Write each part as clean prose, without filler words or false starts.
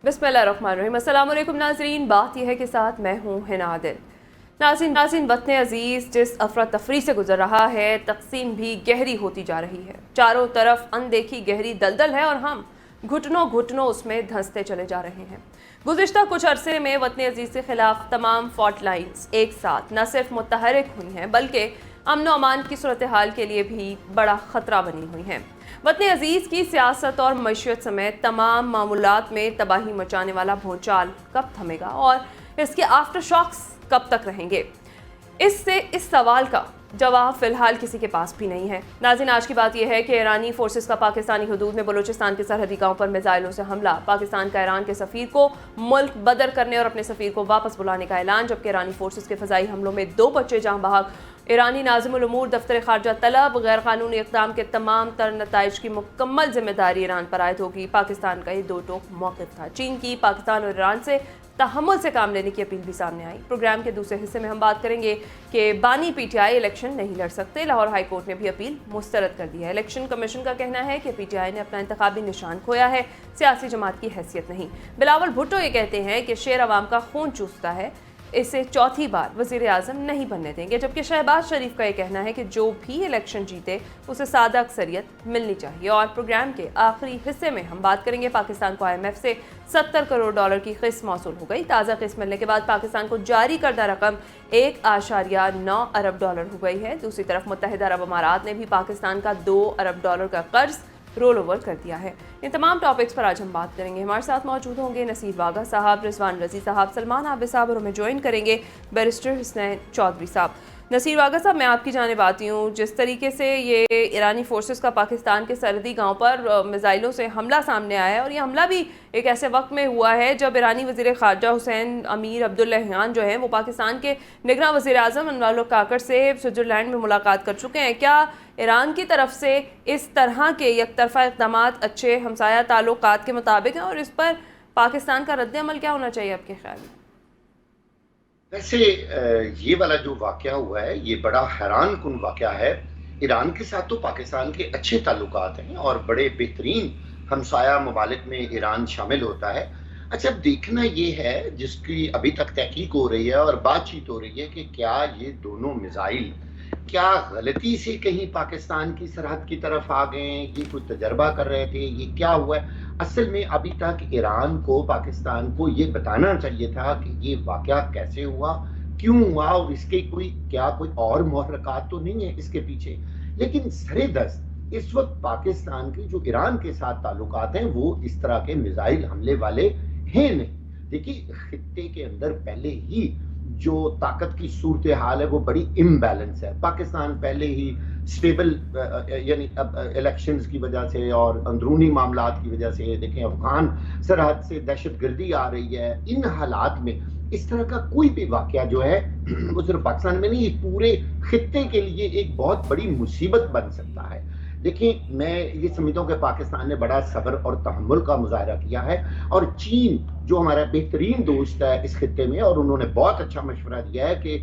बिस्मिल्लाहिर्रहमानिर्रहीम। अस्सलाम वालेकुम नाज़रीन, बात यह है कि साथ मैं हूँ हिना आदिल। नाज़रीन वतन अजीज़ जिस अफरा तफरी से गुजर रहा है, तकसीम भी गहरी होती जा रही है। चारों तरफ अनदेखी गहरी दलदल है और हम घुटनों घुटनों उसमें धंसते चले जा रहे हैं। गुज़िश्ता कुछ अरसे में वतन अजीज़ के खिलाफ तमाम फॉल्ट लाइन्स एक साथ न सिर्फ मुतहरिक हुई हैं बल्कि अमन व अमान की सूरत हाल के लिए भी बड़ा ख़तरा बनी हुई हैं। वतन अजीज़ की सियासत और मईशत समेत तमाम मामूलात में तबाही मचाने वाला भूचाल कब थमेगा और इसके आफ्टर शॉक्स कब तक रहेंगे, इस सवाल का जवाब फिलहाल किसी के पास भी नहीं है। नाज़रीन, आज की बात यह है कि ईरानी फोर्सेस का पाकिस्तानी हदूद में बलूचिस्तान के सरहदी गांव पर मिसाइलों से हमला, पाकिस्तान का ईरान के सफ़ीर को मुल्क बदर करने और अपने सफ़ीर को वापस बुलाने का ऐलान, जबकि ईरानी फोर्सेस के फ़ज़ाई हमलों में 2 बच्चे जहां बहक। ईरानी नाज़िमुल उमूर दफ्तर खारजा तलब गैर कानूनी इक़दाम के तमाम तर नताइज की मुकम्मल जिम्मेदारी ईरान पर आयद होगी। पाकिस्तान का ये 2 टोक मौक़िफ़ था। चीन की पाकिस्तान और ईरान से तहम्मुल से काम लेने की अपील भी सामने आई। प्रोग्राम के दूसरे हिस्से में हम बात करेंगे कि बानी PTI इलेक्शन नहीं लड़ सकते। लाहौर हाई कोर्ट ने भी अपील मुस्तरद कर दी है। इलेक्शन कमीशन का कहना है कि PTI ने अपना इंतखाबी निशान खोया है, सियासी जमात की हैसियत नहीं। बिलावल भुट्टो ये कहते हैं कि शेर अवाम का खून चूसता है, इसे चौथी बार वज़ीर आज़म नहीं बनने देंगे, जबकि शहबाज शरीफ का यह कहना है कि जो भी इलेक्शन जीते उसे सादा अक्सरियत मिलनी चाहिए। और प्रोग्राम के आखिरी हिस्से में हम बात करेंगे पाकिस्तान को IMF से $70 करोड़ की किस्त मौसूल हो गई। ताज़ा किस्त मिलने के बाद पाकिस्तान को जारी करदा रकम $1.9 अरब हो गई है। दूसरी तरफ मुत्तहिदा अरब अमारात ने भी पाकिस्तान का $2 अरब का कर्ज रोल ओवर कर दिया है। इन तमाम टॉपिक्स पर आज हम बात करेंगे। हमारे साथ मौजूद होंगे नसीर वागा साहब, रिजवान रजी साहब, सलमान आबिद साहब और हमें ज्वाइन करेंगे बैरिस्टर हुसैन चौधरी साहब। नसीर वागा साहब, मैं आपकी जानिब आती हूँ। जिस तरीके से ये ईरानी फोर्सेस का पाकिस्तान के सरहदी गांव पर मिसाइलों से हमला सामने आया है और ये हमला भी एक ऐसे वक्त में हुआ है जब ईरानी वज़ीर ख़ारजा हुसैन अमीर अब्दुल्लाहियान जो हैं वो पाकिस्तान के निगरान वज़ीर आज़म अनवर काकर से स्विट्ज़रलैंड में मुलाकात कर चुके हैं। क्या ईरान की तरफ से इस तरह के एकतरफ़ा इक़दामात अच्छे हमसाया ताल्लुकात के मुताबिक हैं और इस पर पाकिस्तान का रद्द-ए-अमल क्या होना चाहिए आपके ख्याल में? वैसे ये वाला जो वाक़या हुआ है ये बड़ा हैरान कुन वाक़या है। ईरान के साथ तो पाकिस्तान के अच्छे ताल्लुकात हैं और बड़े बेहतरीन हमसाया ममालिक में ईरान शामिल होता है। अच्छा, देखना ये है जिसकी अभी तक तहकीक हो रही है और बातचीत हो रही है कि क्या ये दोनों मिसाइल क्या गलती से कहीं पाकिस्तान की सरहद की तरफ आ गए, ये कोई तजर्बा कर रहे थे, ये क्या हुआ है। असल में अभी तक ईरान को पाकिस्तान को ये बताना चाहिए था कि ये वाक़या कैसे हुआ, क्यों हुआ और इसके कोई और मुहर्रकात तो नहीं है इसके पीछे। लेकिन सरेदस्त इस वक्त पाकिस्तान की जो ईरान के साथ ताल्लुकात हैं वो इस तरह के मिसाइल हमले वाले हैं नहीं। देखिए, खित्ते के अंदर पहले ही जो ताकत की सूरत हाल है वो बड़ी इम्बैलेंस है। पाकिस्तान पहले ही स्टेबल यानी इलेक्शंस की वजह से और अंदरूनी मामलात की वजह से, देखें अफगान सरहद से दहशतगर्दी आ रही है। इन हालात में इस तरह का कोई भी वाकया जो है वो सिर्फ पाकिस्तान में नहीं, पूरे खित्ते के लिए एक बहुत बड़ी मुसीबत बन सकता है। देखिए, मैं ये समझता हूँ कि पाकिस्तान ने बड़ा सब्र और तहम्मुल का मुजाहरा किया है और चीन जो हमारा बेहतरीन दोस्त है इस खित्ते में, और उन्होंने बहुत अच्छा मशवरा दिया है कि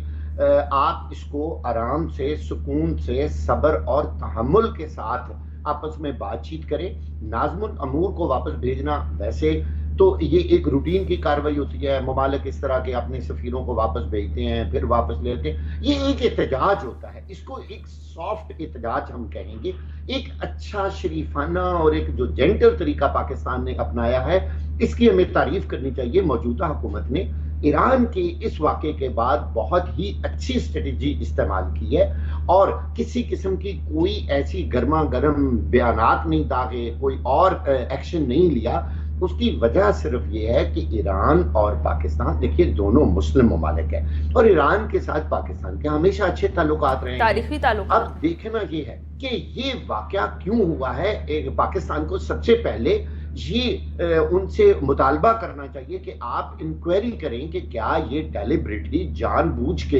आप इसको आराम से, सुकून से, सब्र और तहम्मुल के साथ आपस में बातचीत करें। नाज़िमुल अमूर को वापस भेजना वैसे तो ये एक रूटीन की कार्रवाई होती है। ममालिक इस तरह के अपने सफ़ीरों को वापस भेजते हैं, फिर वापस लेते हैं। ये एक एहतजाज होता है, इसको एक सॉफ्ट एहतजाज हम कहेंगे। एक अच्छा शरीफाना और एक जो जेंटल तरीका पाकिस्तान ने अपनाया है, इसकी हमें तारीफ करनी चाहिए। मौजूदा हुकूमत ने ईरान के इस वाक़े के बाद बहुत ही अच्छी स्ट्रेटजी इस्तेमाल की है और किसी किस्म की कोई ऐसी गर्मा गर्म बयानात नहीं दागे, कोई और एक्शन नहीं लिया। उसकी वजह सिर्फ ये है कि ईरान और पाकिस्तान, देखिए, दोनों मुस्लिम ममालिक है और ईरान के साथ पाकिस्तान के हमेशा अच्छे ताल्लुकात रहे हैं, तारीखी ताल्लुकात। अब देखना ये है कि ये वाकया क्यों हुआ है। एक पाकिस्तान को सबसे पहले ये उनसे मुतालबा करना चाहिए कि आप इंक्वायरी करें कि क्या ये डेलिबरेटली जानबूझ के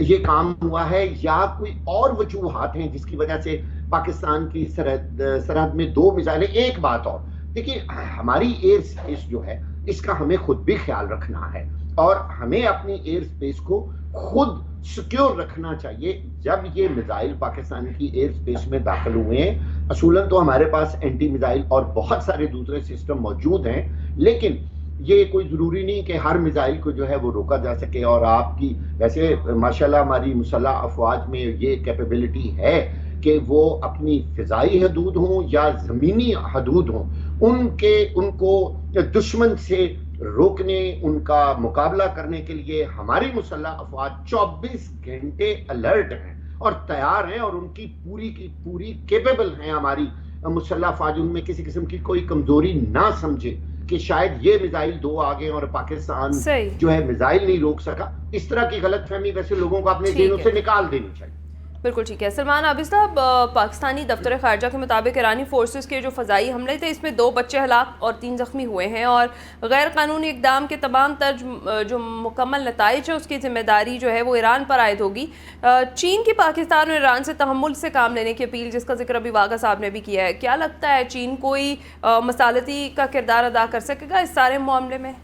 ये काम हुआ है या कोई और वजूहात हैं जिसकी वजह से पाकिस्तान की सरहद में 2 मिसाइलें। एक बात और, देखिए, हमारी एयर स्पेस जो है इसका हमें खुद भी ख्याल रखना है और हमें अपनी एयर स्पेस को खुद सिक्योर रखना चाहिए। जब ये मिसाइल पाकिस्तान की एयर स्पेस में दाखिल हुए हैं, असूलन तो हमारे पास एंटी मिसाइल और बहुत सारे दूसरे सिस्टम मौजूद हैं, लेकिन ये कोई ज़रूरी नहीं कि हर मिसाइल को जो है वो रोका जा सके। और आपकी वैसे माशाल्लाह हमारी मुसल्लह अफवाज में ये कैपेबिलिटी है कि वो अपनी फ़िज़ाई हदूद हों या ज़मीनी हदूद हों, उनको दुश्मन से रोकने, उनका मुकाबला करने के लिए हमारी मुसल्लह अफवाज 24 घंटे अलर्ट हैं और तैयार हैं, और उनकी पूरी की पूरी केपेबल हैं हमारी मुसल्लह अफवाज। उनमें किसी किस्म की कोई कमजोरी ना समझे कि शायद ये मिसाइल 2 आ गए और पाकिस्तान जो है मिसाइल नहीं रोक सका। इस तरह की गलतफहमी वैसे लोगों को अपने दिलों से निकाल देनी चाहिए। बिल्कुल ठीक है। सलमान आबिद साहब, पाकिस्तानी दफ्तर खारजा के मुताबिक ईरानी फोर्सेस के जो फ़ज़ाई हमले थे इसमें 2 बच्चे हलाक और 3 ज़ख्मी हुए हैं, और गैर कानूनी इक़दाम के तमाम तर जो मुकम्मल नताइज है उसकी ज़िम्मेदारी जो है वो ईरान पर आयद होगी। चीन की पाकिस्तान और ईरान से तहम्मुल से काम लेने की अपील, जिसका जिक्र अभी वागा साहब ने भी किया है, क्या लगता है चीन कोई मसालती का किरदार अदा कर सकेगा इस सारे मामले में?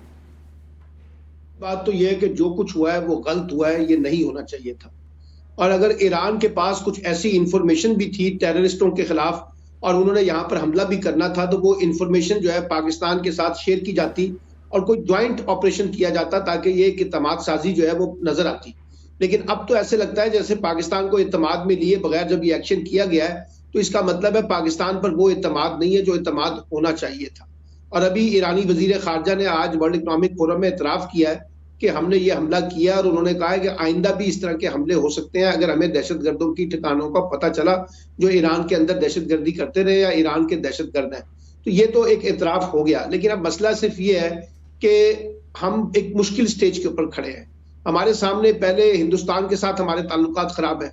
बात तो यह है कि जो कुछ हुआ है वो गलत हुआ है, ये नहीं होना चाहिए था। और अगर ईरान के पास कुछ ऐसी इंफॉर्मेशन भी थी टेररिस्टों के खिलाफ और उन्होंने यहाँ पर हमला भी करना था, तो वो इंफॉर्मेशन जो है पाकिस्तान के साथ शेयर की जाती और कोई ज्वाइंट ऑपरेशन किया जाता ताकि ये इत्तेमाद साजी जो है वो नजर आती। लेकिन अब तो ऐसे लगता है जैसे पाकिस्तान को इत्तेमाद में लिए बगैर जब ये एक्शन किया गया है तो इसका मतलब है पाकिस्तान पर वो इत्तेमाद नहीं है जो इत्तेमाद होना चाहिए था। और अभी ईरानी वजीर खारजा ने आज वर्ल्ड इकनॉमिक फोरम में इतराफ किया है कि हमने ये हमला किया, और उन्होंने कहा है कि आइंदा भी इस तरह के हमले हो सकते हैं अगर हमें दहशतगर्दों की ठिकानों का पता चला जो ईरान के अंदर दहशतगर्दी करते रहे या ईरान के दहशतगर्द हैं। तो ये तो एक इतराफ हो गया, लेकिन अब मसला सिर्फ ये है कि हम एक मुश्किल स्टेज के ऊपर खड़े हैं। हमारे सामने पहले हिंदुस्तान के साथ हमारे ताल्लुकात खराब हैं,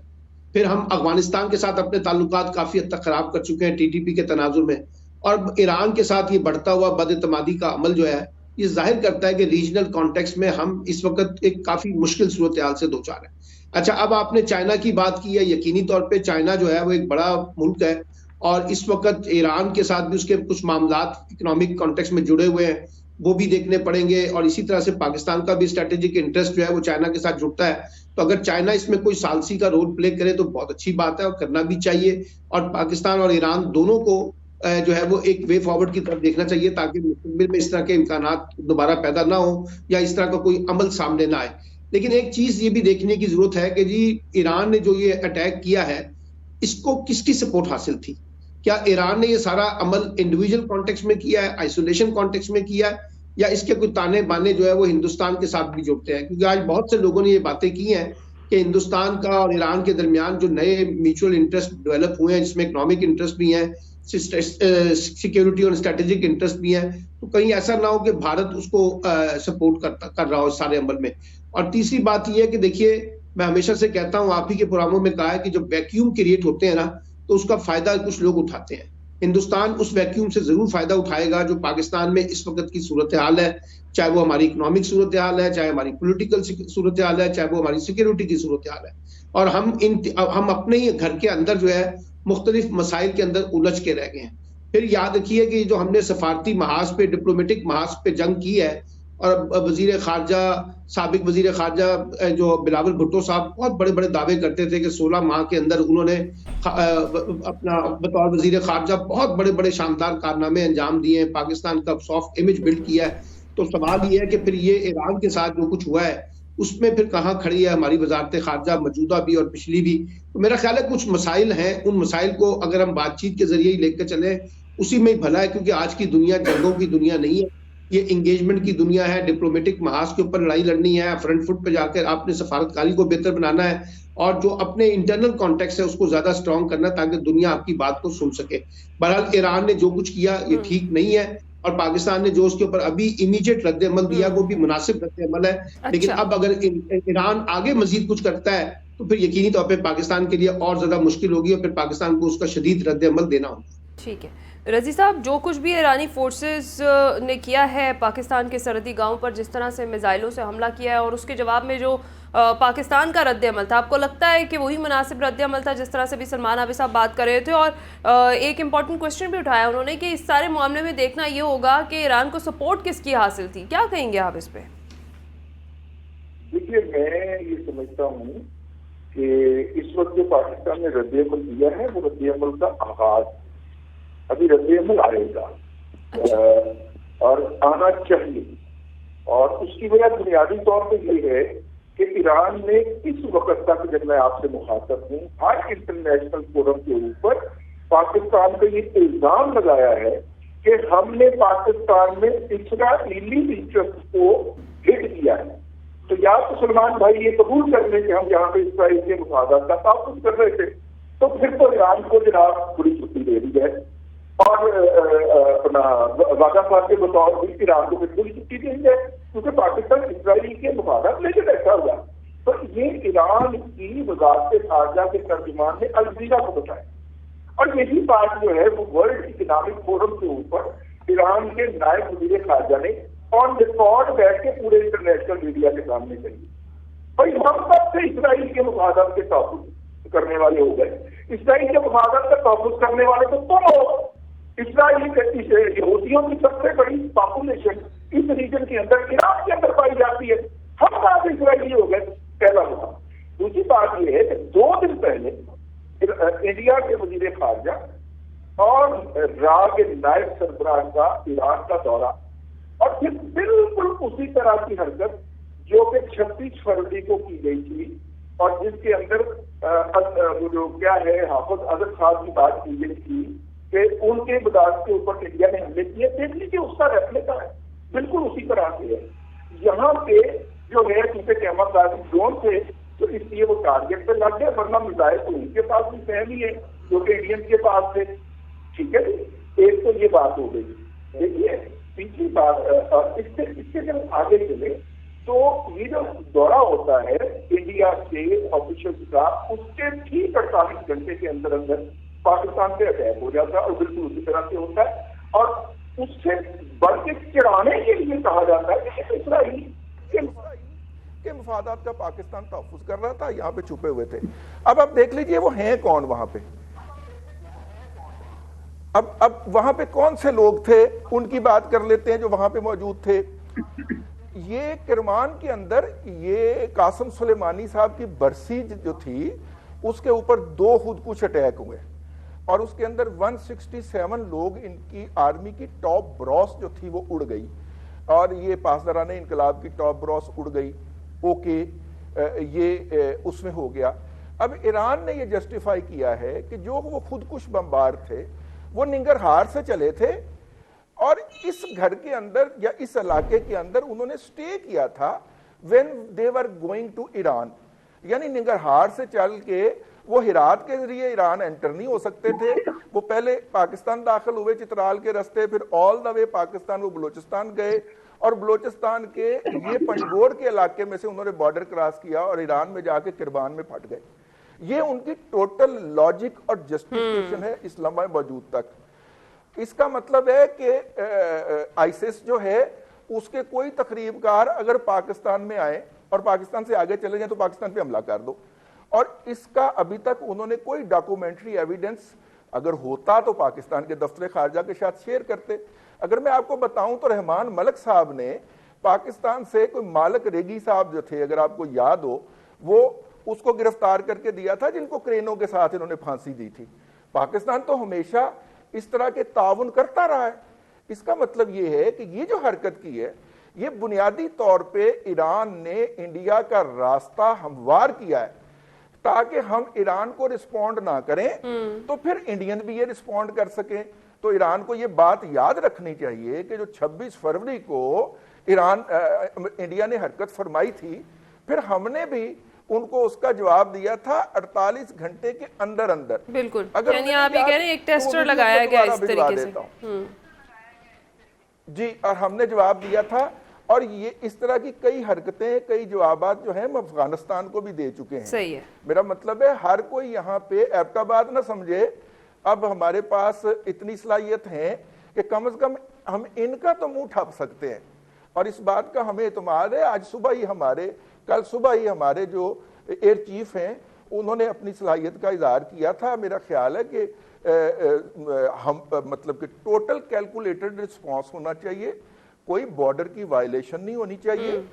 फिर हम अफगानिस्तान के साथ अपने ताल्लुकात काफी हद तक खराब कर चुके हैं TTP के तनाजुर में, और ईरान के साथ ये बढ़ता हुआ बदइत्तेमादी का अमल जो है ये जाहिर करता है कि रीजनल कॉन्टेक्स्ट में हम इस वक्त एक काफी मुश्किल सूरत हाल से दो चार हैं। अच्छा, अब आपने चाइना की बात की है, यकीनी तौर पे चाइना जो है वो एक बड़ा मुल्क है और इस वक्त ईरान के साथ भी उसके कुछ मामलात इकोनॉमिक कॉन्टेक्स्ट में जुड़े हुए हैं, वो भी देखने पड़ेंगे। और इसी तरह से पाकिस्तान का भी स्ट्रेटेजिक इंटरेस्ट जो है वो चाइना के साथ जुड़ता है। तो अगर चाइना इसमें कोई सालसी का रोल प्ले करे तो बहुत अच्छी बात है और करना भी चाहिए, और पाकिस्तान और ईरान दोनों को जो है वो एक वे फॉरवर्ड की तरफ देखना चाहिए ताकि मुस्तकबिल में इस तरह के इम्कानात दोबारा पैदा ना हो या इस तरह का कोई अमल सामने ना आए। लेकिन एक चीज ये भी देखने की जरूरत है कि जी ईरान ने जो ये अटैक किया है इसको किसकी सपोर्ट हासिल थी? क्या ईरान ने ये सारा अमल इंडिविजुअल कॉन्टेक्स्ट में किया है, आइसोलेशन कॉन्टेक्स्ट में किया है, या इसके कुछ ताने बाने जो है वो हिंदुस्तान के साथ भी जुड़ते हैं? क्योंकि आज बहुत से लोगों ने ये बातें की हैं कि हिंदुस्तान का और ईरान के दरमियान जो नए म्यूचुअल इंटरेस्ट डेवलप हुए हैं जिसमें इकोनॉमिक इंटरेस्ट भी है, सिक्योरिटी और स्ट्रेटेजिक इंटरेस्ट भी है, तो कहीं ऐसा ना हो कि भारत उसको सपोर्ट कर रहा हो सारे अमल में। और तीसरी बात यह है कि देखिए, मैं हमेशा से कहता हूं, आप ही के प्रोग्रामों में कहा है कि जब वैक्यूम क्रिएट होते हैं ना तो उसका फायदा कुछ लोग उठाते हैं। हिंदुस्तान उस वैक्यूम से जरूर फायदा उठाएगा जो पाकिस्तान में इस वक्त की सूरत हाल है, चाहे वो हमारी इकोनॉमिक सूरत हाल है, चाहे हमारी पॉलिटिकल सूरत हाल है, चाहे वो हमारी सिक्योरिटी की सूरत हाल है। और हम अपने ही घर के अंदर जो है मुख्तलिफ मसाइल के अंदर उलझ के रह गए हैं। फिर याद रखिए कि जो हमने सफारती महाज पे, डिप्लोमेटिक महाज पे जंग की है, और वजीर खारजा, साबिक वजीर खारजा जो बिलावल भुट्टो साहब बहुत बड़े बड़े दावे करते थे कि 16 माह के अंदर उन्होंने अपना बतौर वजीर खारजा बहुत बड़े बड़े शानदार कारनामे अंजाम दिए हैं, पाकिस्तान का सॉफ्ट इमेज बिल्ड किया है। तो सवाल ये है कि फिर ये ईरान के साथ जो कुछ हुआ है उसमें फिर कहाँ खड़ी है हमारी वजारत खारजा, मौजूदा भी और पिछली भी? तो मेरा ख्याल है कुछ मसाइल हैं, उन मसाइल को अगर हम बातचीत के जरिए ही लेकर चले उसी में ही भला है, क्योंकि आज की दुनिया जंगों की दुनिया नहीं है, ये इंगेजमेंट की दुनिया है। डिप्लोमेटिक महाज के ऊपर लड़ाई लड़नी है, फ्रंट फुट पे जाकर आपने सफारतकारी को बेहतर बनाना है, और जो अपने इंटरनल कॉन्टेक्स्ट है उसको ज्यादा स्ट्रॉन्ग करना है ताकि दुनिया आपकी बात को सुन सके। बहरहाल ईरान ने जो कुछ किया ये ठीक नहीं है, और पाकिस्तान ने जो उसके ऊपर अभी इमीडिएट रद्द अमल दिया वो भी मुनासिब रद्द अमल है। लेकिन अब अगर ईरान आगे मजीद कुछ करता है तो फिर यकीनी तौर पे पाकिस्तान के लिए और ज्यादा मुश्किल होगी और फिर पाकिस्तान को उसका शदीद रद्द अमल देना होगा। ठीक है रजी साहब, जो कुछ भी ईरानी फोर्सेस ने किया है पाकिस्तान के सरहदी गांव पर, जिस तरह से मिसाइलों से हमला किया है और उसके जवाब में जो पाकिस्तान का रद्द अमल था, आपको लगता है कि वही मुनासिब रद्द अमल था जिस तरह से भी सलमान आबिद साहब बात कर रहे थे? और एक इम्पॉर्टेंट क्वेश्चन भी उठाया उन्होंने कि इस सारे मामले में देखना ये होगा कि ईरान को सपोर्ट किसकी हासिल थी। क्या कहेंगे आप इस पे? देखिए, मैं ये समझता हूँ कि इस वक्त जो पाकिस्तान ने रद्द अमल दिया है वो रद्द अमल का आगाज, अभी रद्द अमल आएगा। और आना चाहिए, और उसकी वजह बुनियादी तौर पर यह है कि ईरान ने इस वक्त तक, जब मैं आपसे मुखातब हूँ, हर इंटरनेशनल फोरम के ऊपर पाकिस्तान पे ये इल्जाम लगाया है कि हमने पाकिस्तान में इस्राईली इंटरेस्ट को हिट किया है। तो या तो सलमान भाई ये कबूल कर लें कि हम यहाँ पे इसराइल के मुफादात का तहफ़्फ़ुज़ कर रहे थे, तो फिर तो ईरान को जनाब बड़ी छुट्टी दे दी जाए और अपना वादा साहब के बतौर भी ईरान को फिर बड़ी छुट्टी दी जाए, क्योंकि पाकिस्तान इसराइल के मुफादात लेके बैठा हुआ। तो ये ईरान की वज़ारत ख़ारजा के तर्जुमान ने अल जज़ीरा को बताया, और यही बात जो है वो वर्ल्ड इकोनॉमिक फोरम के ऊपर ईरान के नायब वज़ीर ख़ारजा ने ऑन रिकॉर्ड बैठ के पूरे इंटरनेशनल मीडिया के सामने कही। भाई हम कब से इसराइल के मुफादात के तहफ़्फ़ुज़ करने वाले हो गए? इसराइल के मुफादात का तहफ़्फ़ुज़ करने वाले तो तुम हो। इसराइली यहूदियों की सबसे बड़ी पॉपुलेशन इस रीजन के अंदर, ईरान के अंदर पाई जाती है। हम कहाँ से इसराइली हो गए? पहला हुआ। दूसरी बात यह है कि 2 दिन पहले इंडिया के वज़ीर ख़ारजा और राग नायब सरबराह का ईरान का दौरा, और फिर बिल्कुल उसी तरह की हरकत जो कि 26 फरवरी को की गई थी और जिसके अंदर वो जो क्या है हाफिज अजहर खान की बात की गई थी कि उनके बदात के ऊपर इंडिया ने हमले किए। देख लीजिए उसका रेप्लिका है, बिल्कुल उसी तरह से है। यहाँ पे जो है क्योंकि कैमरा ड्रोन थे तो इसलिए वो टारगेट पे लग गए, वरना मिसाइल तो उनके पास भी सेम ही है जो कि इंडियन के पास थे। ठीक है, एक तो ये बात हो गई। देखिए तीसरी बात, इससे जब आगे चले तो ये जो दौरा होता है इंडिया के ऑफिशियल्स का, उसके ठीक 48 घंटे के अंदर अंदर पाकिस्तान पे अटैक हो जाता है, और बिल्कुल उसी तरह से होता है। और उससे बढ़ के चिढ़ाने के लिए कहा जाता है कि इसराइल के मुफादात का पाकिस्तान तहफ़्फ़ुज़ कर रहा था, यहाँ पे छुपे हुए थे। अब आप देख लीजिए वो हैं कौन वहां पे। अब वहां पे कौन से लोग थे उनकी बात कर लेते हैं जो वहां पे मौजूद थे। ये किरमान के अंदर ये कासिम सुलेमानी साहब की बरसी जो थी उसके ऊपर 2 खुदकुश अटैक हुए, और उसके अंदर 167 लोग, इनकी आर्मी की टॉप ब्रॉस जो थी वो उड़ गई, और ये पासदारान इनकलाब की टॉप ब्रॉस उड़ गई। ओके, ये उसमें हो गया। अब ईरान ने ये जस्टिफाई किया है कि जो वो खुदकुश बमबार थे वो निंगरहार से चले थे, और इस घर के अंदर या इस इलाके के अंदर उन्होंने स्टे किया था when they were going to Iran. यानी निंगरहार से चल के वो हिरात के जरिए ईरान एंटर नहीं हो सकते थे, वो पहले पाकिस्तान दाखिल हुए चित्राल के रास्ते, फिर ऑल द वे पाकिस्तान वो बलूचिस्तान गए, और बलूचिस्तान के ये पंजगोर के इलाके में से उन्होंने बॉर्डर क्रॉस किया और ईरान में जाके किरबान में फट गए। ये उनकी टोटल लॉजिक और जस्टिफिकेशन है इस लम्बे वजूद तक। इसका मतलब है कि आईसिस जो है उसके कोई तकरीबकार अगर पाकिस्तान में आए और पाकिस्तान से आगे चले जाए तो पाकिस्तान पे हमला कर दो, और इसका अभी तक उन्होंने कोई डॉक्यूमेंट्री एविडेंस अगर होता तो पाकिस्तान के दफ्तर खारजा के साथ शेयर करते। अगर मैं आपको बताऊं तो रहमान मलिक साहब ने पाकिस्तान से कोई मालिक रेगी साहब जो थे, अगर आपको याद हो, वो उसको गिरफ्तार करके दिया था जिनको क्रेनों के साथ इन्होंने फांसी दी थी। पाकिस्तान तो हमेशा इस तरह के ताउन करता रहा है। इसका मतलब ये है कि ये जो हरकत की है ये बुनियादी तौर पे ईरान ने इंडिया का रास्ता हमवार किया है ताकि हम ईरान को रिस्पॉन्ड ना करें तो फिर इंडियन भी ये रिस्पॉन्ड कर सकें। तो ईरान को ये बात याद रखनी चाहिए कि जो 26 फरवरी को इंडिया ने हरकत फरमाई थी, फिर हमने भी उनको उसका जवाब दिया था 48 घंटे के अंदर अंदर। बिल्कुल, यानी आप ये कह रहे हैं एक टेस्टर लगाया गया इस तरीके से। जी, और हमने जवाब दिया था, और ये इस तरह की कई हरकतें, कई जवाबात जो हैं हम अफगानिस्तान को भी दे चुके हैं। सही है। मेरा मेरा मतलब है हर कोई यहाँ पे एबटाबाद ना समझे। अब हमारे पास इतनी सलाहियत है कि कम से कम हम इनका तो मुंह ठप सकते हैं, और इस बात का हमें इत्मीनान है। कल सुबह ही हमारे जो एयर चीफ हैं उन्होंने अपनी सलाहियत का इजहार किया था। मेरा ख्याल है कि हम मतलब कि टोटल कैलकुलेटेड रिस्पॉन्स होना चाहिए, कोई बॉर्डर की वायलेशन नहीं होनी चाहिए।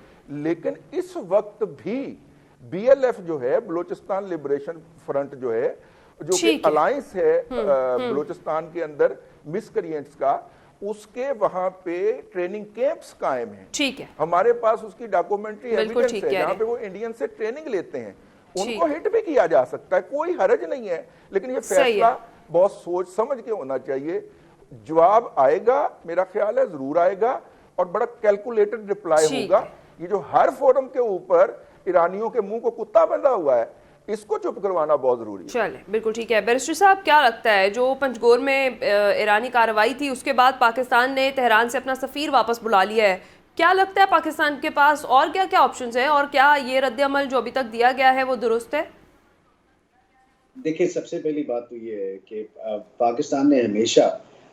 लेकिन इस वक्त भी BLF जो है, बलूचिस्तान लिबरेशन फ्रंट जो है, जो कि अलायंस है बलूचिस्तान के अंदर मिसक्रिएंट्स का, उसके वहां पे ट्रेनिंग कैंप्स कायम हैं। ठीक है, हमारे पास उसकी डॉक्यूमेंट्री बिल्कुल एविडेंस ठीक है कह जहाँ रहे पे वो इंडियन से ट्रेनिंग लेते हैं, ठीक। उनको हिट भी किया जा सकता है, कोई हरज नहीं है। लेकिन ये सही है। फैसला बहुत सोच समझ के होना चाहिए। जवाब आएगा, मेरा ख्याल है जरूर आएगा, और बड़ा कैलकुलेटेड रिप्लाई ठीक होगा। है। ये जो हर फोरम के ऊपर ईरानियों के मुंह को कुत्ता बंधा हुआ है, इसको चुप करवाना बहुत जरूरी है। चले, बिल्कुल ठीक है। बैरिस्टर साहब, क्या लगता है जो पंजगोर में ईरानी कार्रवाई थी उसके बाद पाकिस्तान ने तेहरान से अपना सफीर वापस बुला लिया है, क्या लगता है पाकिस्तान के पास और क्या क्या ऑप्शंस हैं, और क्या ये रद्द-ए-अमल जो अभी तक दिया गया है वो दुरुस्त है? देखिए, सबसे पहली बात तो ये है कि पाकिस्तान ने हमेशा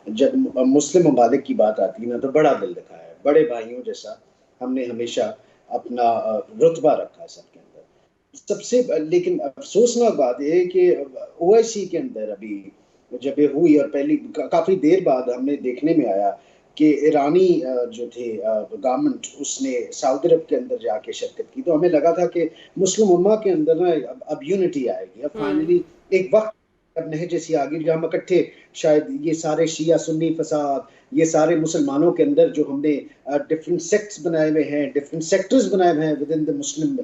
जब मुस्लिम ममालिक की बात आती है ना, तो बड़ा दिल दिखाया है, बड़े भाइयों जैसा हमने हमेशा अपना रुतबा रखा सबके अंदर। सबसे लेकिन अफसोसनाक बात यह है कि ओआईसी के अंदर अभी जब ये हुई और पहली काफी देर बाद हमने देखने में आया कि ईरानी जो थे गवर्नमेंट, उसने सऊदी अरब के अंदर जाके शिरकत की, तो हमें लगा था कि मुस्लिम उम्मा के अंदर ना अब यूनिटी आएगी। अब फाइनली एक वक्त अब नहज जैसी आ गई जहाँ हम इकट्ठे, शायद ये सारे शिया सुन्नी फसाद, ये सारे मुसलमानों के अंदर जो हमने डिफरेंट सेक्ट्स बनाए हुए हैं, डिफरेंट सेक्टर्स बनाए हुए हैं विद इन द मुस्लिम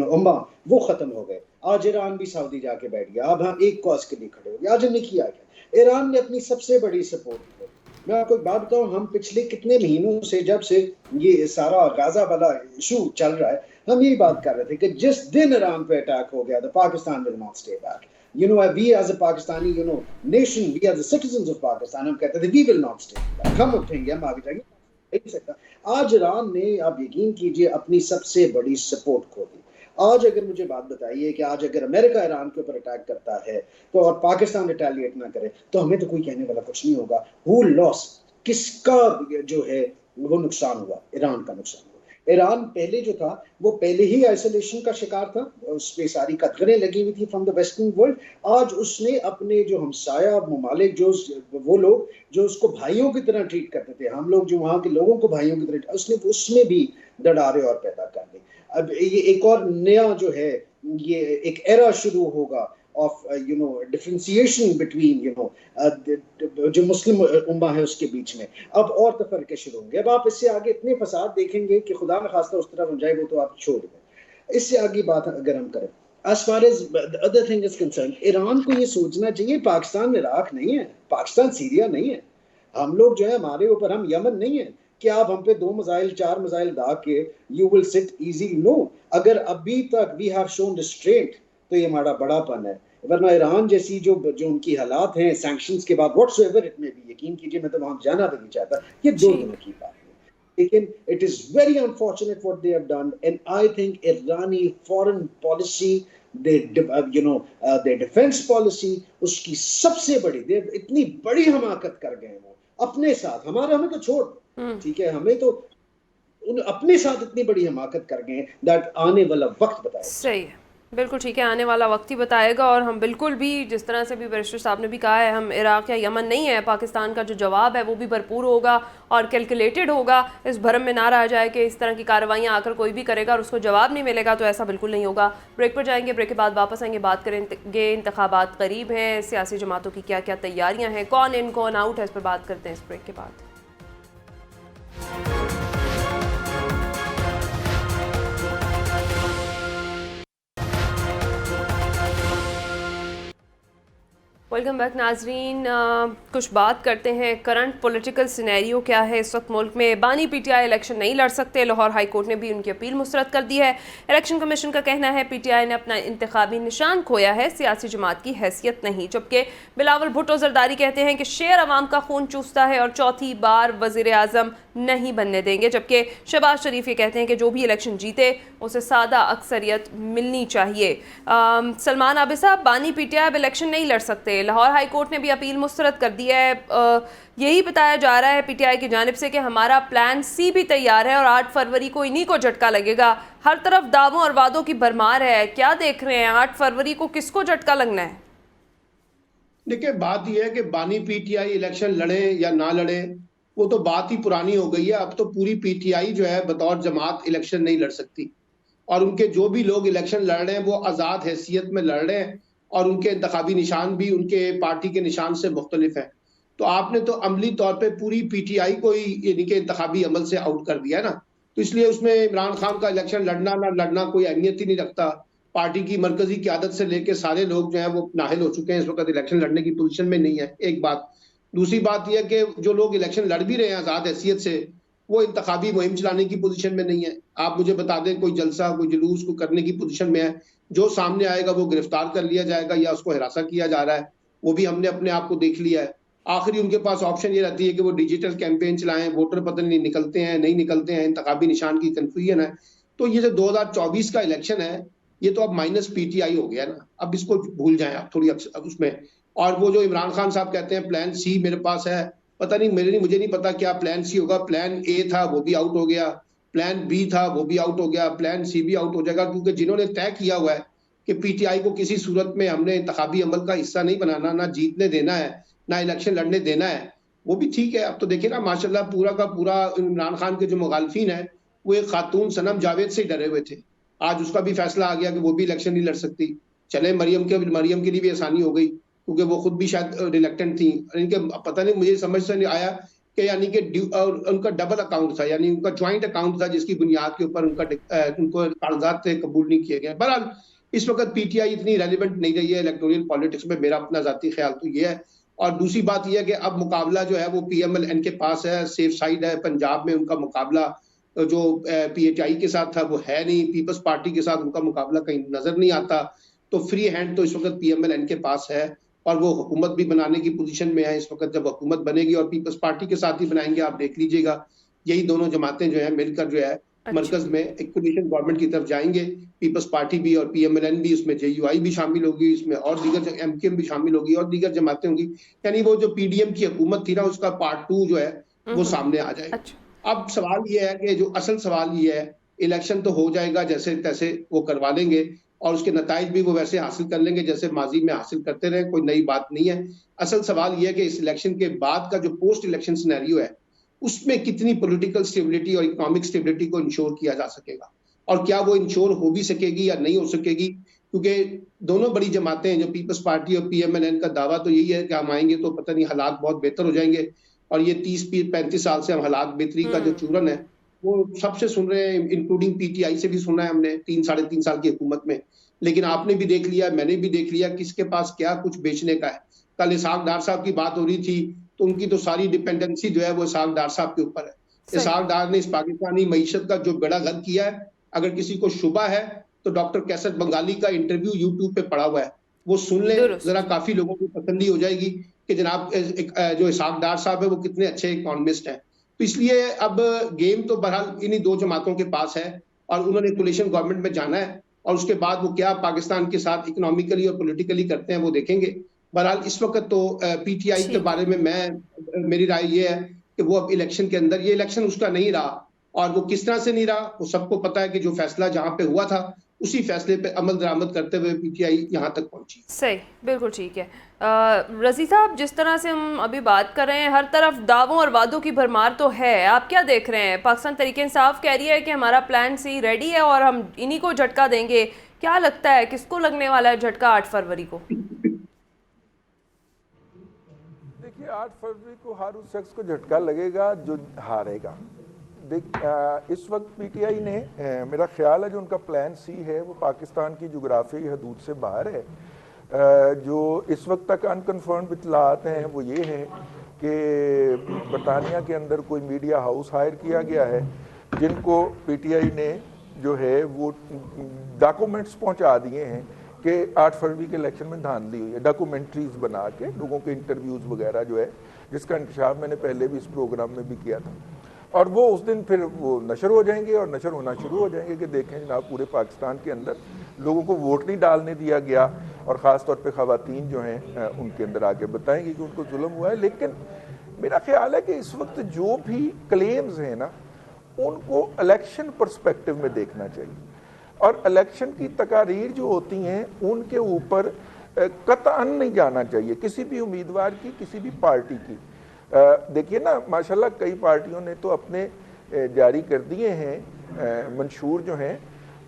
उम्मा, वो खत्म हो गए। आज ईरान भी सऊदी जाके बैठ गया, अब हम एक कॉज के लिए खड़े हो गए। आज हमने किया क्या? ईरान ने अपनी सबसे बड़ी सपोर्ट की। मैं आपको एक बात बताऊं, हम पिछले कितने महीनों से, जब से ये सारा गाजा वाला इशू चल रहा है, हम यही बात कर रहे थे कि जिस दिन ईरान पे अटैक हो गया, तो Pakistan will not stay back. we as a Pakistani, nation, we are the citizens of Pakistan, हम कहते थे we will not stay back, हम उठेंगे, हम आगे जाएंगे, नहीं सकता। आज ईरान ने, आप यकीन कीजिए, अपनी सबसे बड़ी सपोर्ट खो दी। आज अगर मुझे बात बताइए कि आज अगर अमेरिका ईरान के ऊपर अटैक करता है तो और पाकिस्तान रिटेलिएट ना करे, तो हमें तो कोई कहने वाला कुछ नहीं होगा। Who lost? किसका जो है वो नुकसान हुआ? ईरान का नुकसान हुआ। ईरान पहले जो था वो पहले ही आइसोलेशन का शिकार था, उस पे सारी कतगरें लगी हुई थी फ्रॉम द वेस्टर्न वर्ल्ड। आज उसने अपने जो हमसाया ममालिक, जो वो लोग जो उसको भाइयों की तरह ट्रीट करते थे, हम लोग जो वहाँ के लोगों को भाइयों की तरह, उसने उसमें भी दरारें और पैदा कर दी। अब ये एक और नया जो है, ये एक एरा शुरू होगा of differentiation between जो मुस्लिम उम्मा है उसके बीच में अब और तफरके शुरू होंगे। अब आप इससे आगे इतने फसाद देखेंगे कि खुदा न खास्ता उस तरफ हो जाए, वो तो आप छोड़ दें। इससे आगे बात अगर हम करें, as far as the other thing is concerned, Iran को ये सोचना चाहिए पाकिस्तान इराक नहीं है, पाकिस्तान सीरिया नहीं है। हम लोग जो है हमारे ऊपर, हम यमन नहीं है कि आप हम पे 2 मिसाइल 4 मिसाइल दाग के you will sit easy। No, अगर अभी तक we have shown restraint तो ये हमारा बड़ापन है। वरना ईरान जैसी जो उनकी हालात हैं सैंक्शंस के बाद, व्हाटसोएवर इट में भी, यकीन कीजिए मैं तो वहां जाना भी नहीं चाहता, ये दो दिनों की बात है। लेकिन it is very unfortunate what they have done, and I think Irani foreign policy, their defence policy, उसकी सबसे बड़ी, दे इतनी बड़ी हमाकत कर गए वो अपने साथ। हमें तो छोड़, ठीक है, हमें तो अपने साथ इतनी बड़ी हमाकत कर गए दैट आने वाला वक्त बताएगा। सही है, बिल्कुल ठीक है, आने वाला वक्त ही बताएगा। और हम बिल्कुल भी, जिस तरह से भी बैरिस्टर साहब ने भी कहा है, हम इराक या यमन नहीं है। पाकिस्तान का जो जवाब है वो भी भरपूर होगा और कैलकुलेटेड होगा। इस भरम में ना रह जाए कि इस तरह की कार्रवाइयाँ आकर कोई भी करेगा और उसको जवाब नहीं मिलेगा, तो ऐसा बिल्कुल नहीं होगा। ब्रेक पर जाएंगे, ब्रेक के बाद वापस आएंगे, बात करेंगे इंतखाबात करीब हैं, सियासी जमातों की क्या क्या तैयारियाँ हैं, कौन इन कौन आउट है, इस पर बात करते हैं इस ब्रेक के बाद। वेलकम बैक नाजरीन। कुछ बात करते हैं करंट पॉलिटिकल सिनेरियो क्या है इस वक्त मुल्क में। बानी पीटीआई इलेक्शन नहीं लड़ सकते, लाहौर हाई कोर्ट ने भी उनकी अपील मुस्तरद कर दी है। इलेक्शन कमीशन का कहना है पीटीआई ने अपना इंतखाबी निशान खोया है, सियासी जमात की हैसियत नहीं। जबकि बिलावल भुट्टो जरदारी कहते हैं कि शेर अवाम का खून चूसता है और चौथी बार वजीर आजम नहीं बनने देंगे। जबकि शहबाज शरीफ ये कहते हैं कि जो भी इलेक्शन जीते उसे सादा अक्सरियत मिलनी चाहिए। सलमान आबिद साहब, बानी पीटीआई अब इलेक्शन नहीं लड़ सकते, लाहौर हाई कोर्ट ने भी अपील मुस्तरद कर दी है। यही बताया जा रहा है पीटीआई की जानिब से कि हमारा प्लान सी भी तैयार है और 8 फरवरी को इन्हीं को झटका लगेगा। हर तरफ दावों और वादों की भरमार है, क्या देख रहे हैं? 8 फरवरी को किसको झटका लगना है? देखिए, बात यह है कि बानी पीटीआई इलेक्शन लड़े या ना लड़े, वो तो बात ही पुरानी हो गई है। अब तो पूरी पीटीआई जो है बतौर जमात इलेक्शन नहीं लड़ सकती, और उनके जो भी लोग इलेक्शन लड़ रहे हैं वो आज़ाद हैसियत में लड़ रहे हैं, और उनके इंतखाबी निशान भी उनके पार्टी के निशान से मुख्तलिफ है। तो आपने तो अमली तौर पे पूरी पीटीआई को ही यानी कि इंतखाबी अमल से आउट कर दिया ना। तो इसलिए उसमें इमरान खान का इलेक्शन लड़ना ना लड़ना कोई अहमियत ही नहीं रखता। पार्टी की मरकजी क़यादत से लेकर सारे लोग जो है वो नाहिल हो चुके हैं, इस वक्त इलेक्शन लड़ने की पोजीशन में नहीं है, एक बात। दूसरी बात यह कि जो लोग इलेक्शन लड़ भी रहे हैं आज़ाद हैसियत से, वो इंतखाबी मुहिम चलाने की पोजीशन में नहीं है। आप मुझे बता दें कोई जलसा कोई जुलूस को करने की पोजीशन में है, जो सामने आएगा वो गिरफ्तार कर लिया जाएगा या उसको हिरासा किया जा रहा है, वो भी हमने अपने आप को देख लिया है। आखिरी उनके पास ऑप्शन ये रहती है कि वो डिजिटल कैंपेन चलाएं, वोटर पता नहीं निकलते हैं नहीं निकलते हैं, इंतखाबी निशान की कंफ्यूजन है। तो ये जो 2024 का इलेक्शन है ये तो अब माइनस पीटीआई हो गया ना, अब इसको भूल जाएं आप थोड़ी अब उसमें। और वो जो इमरान खान साहब कहते हैं प्लान सी मेरे पास है, पता नहीं मुझे नहीं पता क्या प्लान सी होगा। प्लान ए था वो भी आउट हो गया, प्लान बी था वो भी आउट हो गया, प्लान सी भी आउट हो जाएगा, क्योंकि जिन्होंने तय किया हुआ है कि पीटीआई को किसी सूरत में हमने इंतखाबी अमल का हिस्सा नहीं बनाना, ना जीतने देना है ना इलेक्शन लड़ने देना है, वो भी ठीक है। अब तो देखिए ना माशाल्लाह पूरा का पूरा इमरान खान के जो मुखालफिन है वो एक खातून सनम जावेद से डरे हुए थे, आज उसका भी फैसला आ गया कि वो भी इलेक्शन नहीं लड़ सकती। चले मरियम के लिए भी आसानी हो गई क्योंकि वो खुद भी शायद रिलेक्टेंट थी। पता नहीं मुझे समझ से नहीं आया कि यानी कि उनका डबल अकाउंट था, यानी उनका ज्वाइंट अकाउंट था जिसकी बुनियाद के ऊपर उनको कागजात कबूल नहीं किए गए। बहरहाल इस वक्त पीटीआई इतनी रेलिवेंट नहीं रही है इलेक्टोरल पॉलिटिक्स में, मेरा अपना जाती ख्याल तो ये है। और दूसरी बात यह है कि अब मुकाबला जो है वो पीएमएल-एन के पास है, सेफ साइड है। पंजाब में उनका मुकाबला जो पीएचआई के साथ था वो है नहीं, पीपल्स पार्टी के साथ उनका मुकाबला कहीं नजर नहीं आता। तो फ्री हैंड तो इस वक्त पीएमएल-एन के पास है और वो हुकूमत भी बनाने की पोजीशन में है इस वक्त। जब हुकूमत बनेगी और पीपल्स पार्टी के साथ ही बनाएंगे, आप देख लीजिएगा यही दोनों जमातें जो है मिलकर जो है मरकज में एक कोलिशन गवर्नमेंट की तरफ जाएंगे। पीपल्स पार्टी भी और पीएमएल-एन भी, उसमें जेयूआई भी शामिल होगी, इसमें और दीगर एमकेएम भी शामिल होगी और दीगर जमातें होंगी। यानी वो जो पीडीएम की हुकूमत थी ना उसका पार्ट 2 जो है वो सामने आ जाएगा। अब सवाल ये है कि जो असल सवाल ये है, इलेक्शन तो हो जाएगा जैसे तैसे वो करवा लेंगे और उसके नताइज भी वो वैसे हासिल कर लेंगे जैसे माजी में हासिल करते रहे, कोई नई बात नहीं है। असल सवाल ये है कि इस इलेक्शन के बाद का जो पोस्ट इलेक्शन सिनेरियो है उसमें कितनी पॉलिटिकल स्टेबिलिटी और इकोनॉमिक स्टेबिलिटी को इंश्योर किया जा सकेगा और क्या वो इंश्योर हो भी सकेगी या नहीं हो सकेगी। क्योंकि दोनों बड़ी जमातें हैं, जो पीपल्स पार्टी और पीएमएल-एन का दावा तो यही है कि हम आएंगे तो पता नहीं हालात बहुत बेहतर हो जाएंगे, और ये 30-35 साल से हम हालात बेहतरी का जो चूरन है वो सबसे सुन रहे हैं, इंक्लूडिंग पीटीआई से भी सुना है हमने 3-3.5 साल की हुकूमत में। लेकिन आपने भी देख लिया, मैंने भी देख लिया किसके पास क्या कुछ बेचने का है। कल इसहाक डार साहब की बात हो रही थी तो उनकी तो सारी डिपेंडेंसी जो है वो इसहाक डार साहब के ऊपर है। इसहाक डार ने इस पाकिस्तानी मईशत का जो बड़ा गल किया है, अगर किसी को शुबा है तो डॉक्टर कैसर बंगाली का इंटरव्यू यूट्यूब पे पड़ा हुआ है, वो सुन ले जरा, काफी लोगों को पसंद ही हो जाएगी कि जनाब जो इसहाक डार साहब है वो कितने अच्छे इकोनॉमिस्ट हैं। तो इसलिए अब गेम तो बहरहाल इन्हीं दो जमातों के पास है और उन्होंने कोलिशन गवर्नमेंट में जाना है और उसके बाद वो क्या पाकिस्तान के साथ इकोनॉमिकली और पॉलिटिकली करते हैं वो देखेंगे। बहरहाल इस वक्त तो पीटीआई के बारे में मेरी राय ये है कि वो अब इलेक्शन के अंदर, ये इलेक्शन उसका नहीं रहा और वो किस तरह से नहीं रहा वो सबको पता है कि जो फैसला जहां पे हुआ था उसी फैसले पे अमल दरामद करते हुए पीटीआई यहाँ तक पहुंची। सही, बिल्कुल ठीक है। रज़ी साहब, जिस तरह से हम अभी बात कर रहे हैं, हर तरफ दावों और वादों की भरमार तो है, आप क्या देख रहे हैं? पाकिस्तान तहरीक इंसाफ कह रही है कि हमारा प्लान सी रेडी है और हम इन्हीं को झटका देंगे। क्या लगता है किसको लगने वाला है झटका 8 फरवरी को? देखिए 8 फरवरी को हर उस शख्स को झटका लगेगा जो हारेगा। इस वक्त पीटीआई ने, मेरा ख्याल है जो उनका प्लान सी है वो पाकिस्तान की जोग्राफी हदूद से बाहर है। जो इस वक्त तक अनकन्फर्म्ड इत्तलात हैं वो ये हैं कि बरतानिया के अंदर कोई मीडिया हाउस हायर किया गया है जिनको पीटीआई ने जो है वो डॉक्यूमेंट्स पहुंचा दिए हैं कि 8 फरवरी के इलेक्शन में धांधली हुई है, डॉक्यूमेंट्रीज बना के लोगों के इंटरव्यूज़ वगैरह जो है, जिसका इंकशाफ मैंने पहले भी इस प्रोग्राम में भी किया था। और वो उस दिन फिर वो नशर हो जाएंगे और नशर होना शुरू हो जाएंगे कि देखें जनाब पूरे पाकिस्तान के अंदर लोगों को वोट नहीं डालने दिया गया और ख़ास तौर पे ख़वातीन जो हैं उनके अंदर आके बताएंगे कि उनको जुल्म हुआ है। लेकिन मेरा ख्याल है कि इस वक्त जो भी क्लेम्स हैं ना उनको इलेक्शन पर्सपेक्टिव में देखना चाहिए और इलेक्शन की तकारीर जो होती हैं उनके ऊपर कतअन नहीं जाना चाहिए किसी भी उम्मीदवार की, किसी भी पार्टी की। देखिए ना माशाल्लाह कई पार्टियों ने तो अपने जारी कर दिए हैं मंशूर जो हैं।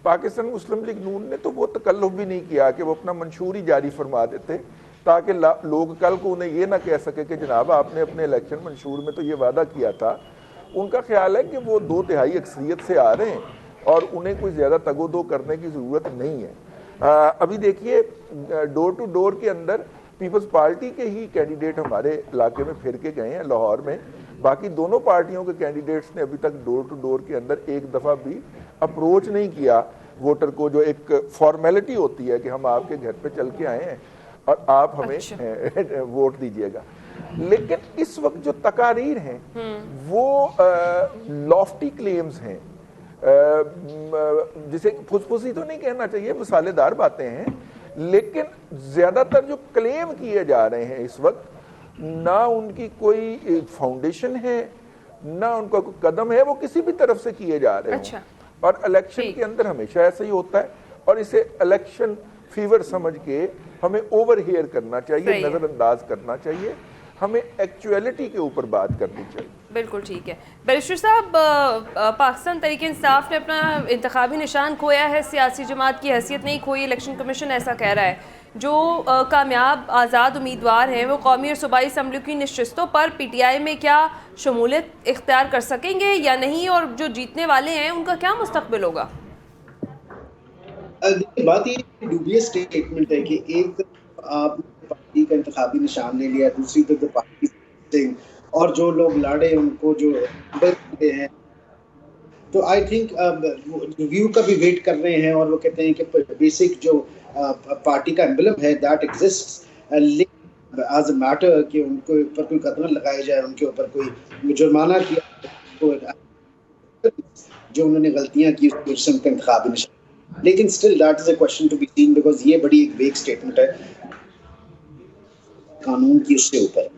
पाकिस्तान मुस्लिम लीग नून ने तो वो तकल्लुफ भी नहीं किया कि वो अपना मंशूर ही जारी फरमा देते ताकि लोग कल को उन्हें ये ना कह सके कि जनाब आपने अपने इलेक्शन मंशूर में तो ये वादा किया था। उनका ख्याल है कि वो 2/3 अक्सरियत से आ रहे हैं और उन्हें कोई ज़्यादा तगोदो करने की ज़रूरत नहीं है। अभी देखिए डोर टू डोर के अंदर पीपल्स पार्टी के ही कैंडिडेट हमारे इलाके में फिर के गए हैं लाहौर में, बाकी दोनों पार्टियों के कैंडिडेट्स ने अभी तक डोर टू डोर के अंदर एक दफ़ा भी अप्रोच नहीं किया वोटर को, जो एक फॉर्मेलिटी होती है कि हम आपके घर पे चल के आए हैं और आप हमें वोट दीजिएगा। लेकिन इस वक्त जो तकारीर हैं वो लॉफ्टी क्लेम्स हैं, जिसे फुसफुसी तो नहीं कहना चाहिए, मिसालेदार बातें हैं, लेकिन ज्यादातर जो क्लेम किए जा रहे हैं इस वक्त ना उनकी कोई फाउंडेशन है ना उनका कोई कदम है, वो किसी भी तरफ से किए जा रहे हैं। और इलेक्शन के अंदर हमेशा ऐसा ही होता है और इसे इलेक्शन फीवर समझ के हमें ओवरहियर करना चाहिए, नजरअंदाज करना चाहिए, हमें एक्चुअलिटी के ऊपर बात करनी चाहिए। बिल्कुल ठीक है। बैरिस्टर साहब, पाकिस्तान तहरीक इंसाफ ने अपना इंतखाबी निशान खोया है, सियासी जमात की हैसियत नहीं खोई, इलेक्शन कमीशन ऐसा कह रहा है। जो कामयाब आज़ाद उम्मीदवार हैं वो कौमी और सूबाई असम्बली की नशिस्तों पर PTI में क्या शमूलियत इख्तियार कर सकेंगे या नहीं, और जो जीतने वाले हैं उनका क्या मुस्तकबिल होगा? बात ये डूबियस स्टेटमेंट है कि एक आप पार्टी का इंतखाबी निशान ले लिया, दूसरी तरफ पार्टी और जो लोग लड़े उनको जो हैं, तो आई थिंक रिव्यू का भी वेट कर रहे हैं और वो कहते हैं कि बेसिक जो पार्टी का एम्बलम है that exists as a matter कि उनको ऊपर कोई कदम लगाए जाए, उनके ऊपर कोई जुर्माना किया जो उन्होंने गलतियां की उसके इंतखाबी निशान। लेकिन still that is a question to be seen because ये बड़ी एक वेग स्टेटमेंट है कानून की उसके ऊपर।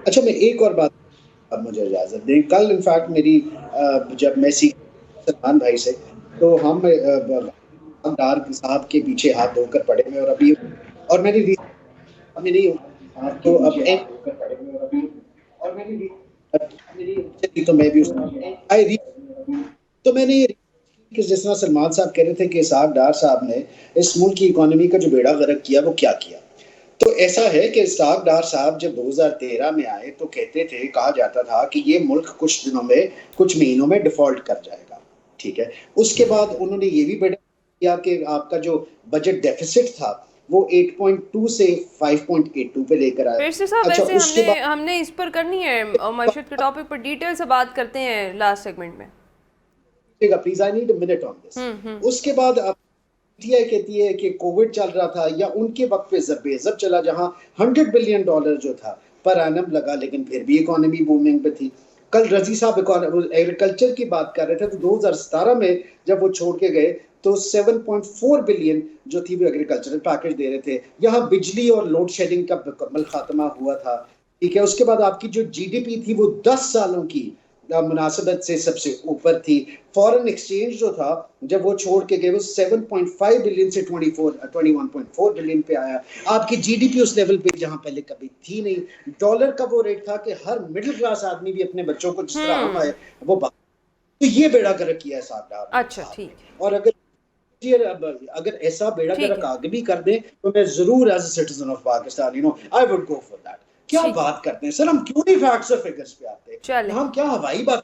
अच्छा, मैं एक और बात, अब मुझे इजाजत दें। कल इनफैक्ट मेरी जब मैं सलमान भाई से, तो हम डार साहब के पीछे हाथ धोकर पड़े में और अभी और मैंने तो अब तो मैं भी तो मैंने ये कि जिस तरह सलमान साहब कह रहे थे कि इसहाक डार साहब ने इस मुल्क की इकोनॉमी का जो बेड़ा गर्क किया वो क्या किया, तो ऐसा है कि इसहाक डार साहब जब 2013 में आए तो कहते थे, कहा जाता था कि ये मुल्क कुछ दिनों में, कुछ महीनों में डिफॉल्ट कर जाएगा। ठीक है, उसके बाद उन्होंने ये भी बेड़ा किया कि आपका जो बजट डेफिसिट था वो 8.2 से 5.82 पे लेकर आया। अच्छा, वैसे हमने इस पर करनी है मईशत के टॉपिक पर डिटेल से बात करते हैं लास्ट सेगमेंट में। Please, I need a minute on this. उसके बाद पीटीआई कहती है कि कोविड चल रहा था या उनके वक्त पे जब चला, जहां $100 बिलियन जो था पर एनम लगा, लेकिन फिर भी इकोनॉमी बूमिंग पे थी। कल रजी साहब एग्रीकल्चर की बात कर रहे थे, तो 2017 में जब वो छोड़ के गए तो 7.4 बिलियन जो थी वो एग्रीकल्चरल पैकेज दे रहे थे। यहाँ बिजली और लोड शेडिंग का मुकम्मल खात्मा हुआ था। ठीक है, उसके बाद आपकी जो GDP थी वो 10 सालों की मुनासिबत से सबसे ऊपर थी। फॉरेन एक्सचेंज जो था जब वो छोड़ के गए वो 7.5 बिलियन से 21.4 बिलियन पे आया। आपकी GDP उस लेवल पे जहां पहले कभी थी नहीं। डॉलर का वो रेट था कि हर मिडिल क्लास आदमी भी अपने बच्चों को जिस तरह हम आए वो, तो ये बेड़ा गर्क किया है साहब। अच्छा, ठीक। और अगर ऐसा बेड़ा गर्क आगे भी कर दे तो मैं जरूर as a citizen of Pakistan I would go for that. क्या बात करते हैं सर, हम क्यों नहीं फैक्ट्स और फिगर्स पे आते हैं? हम क्या हवाई बात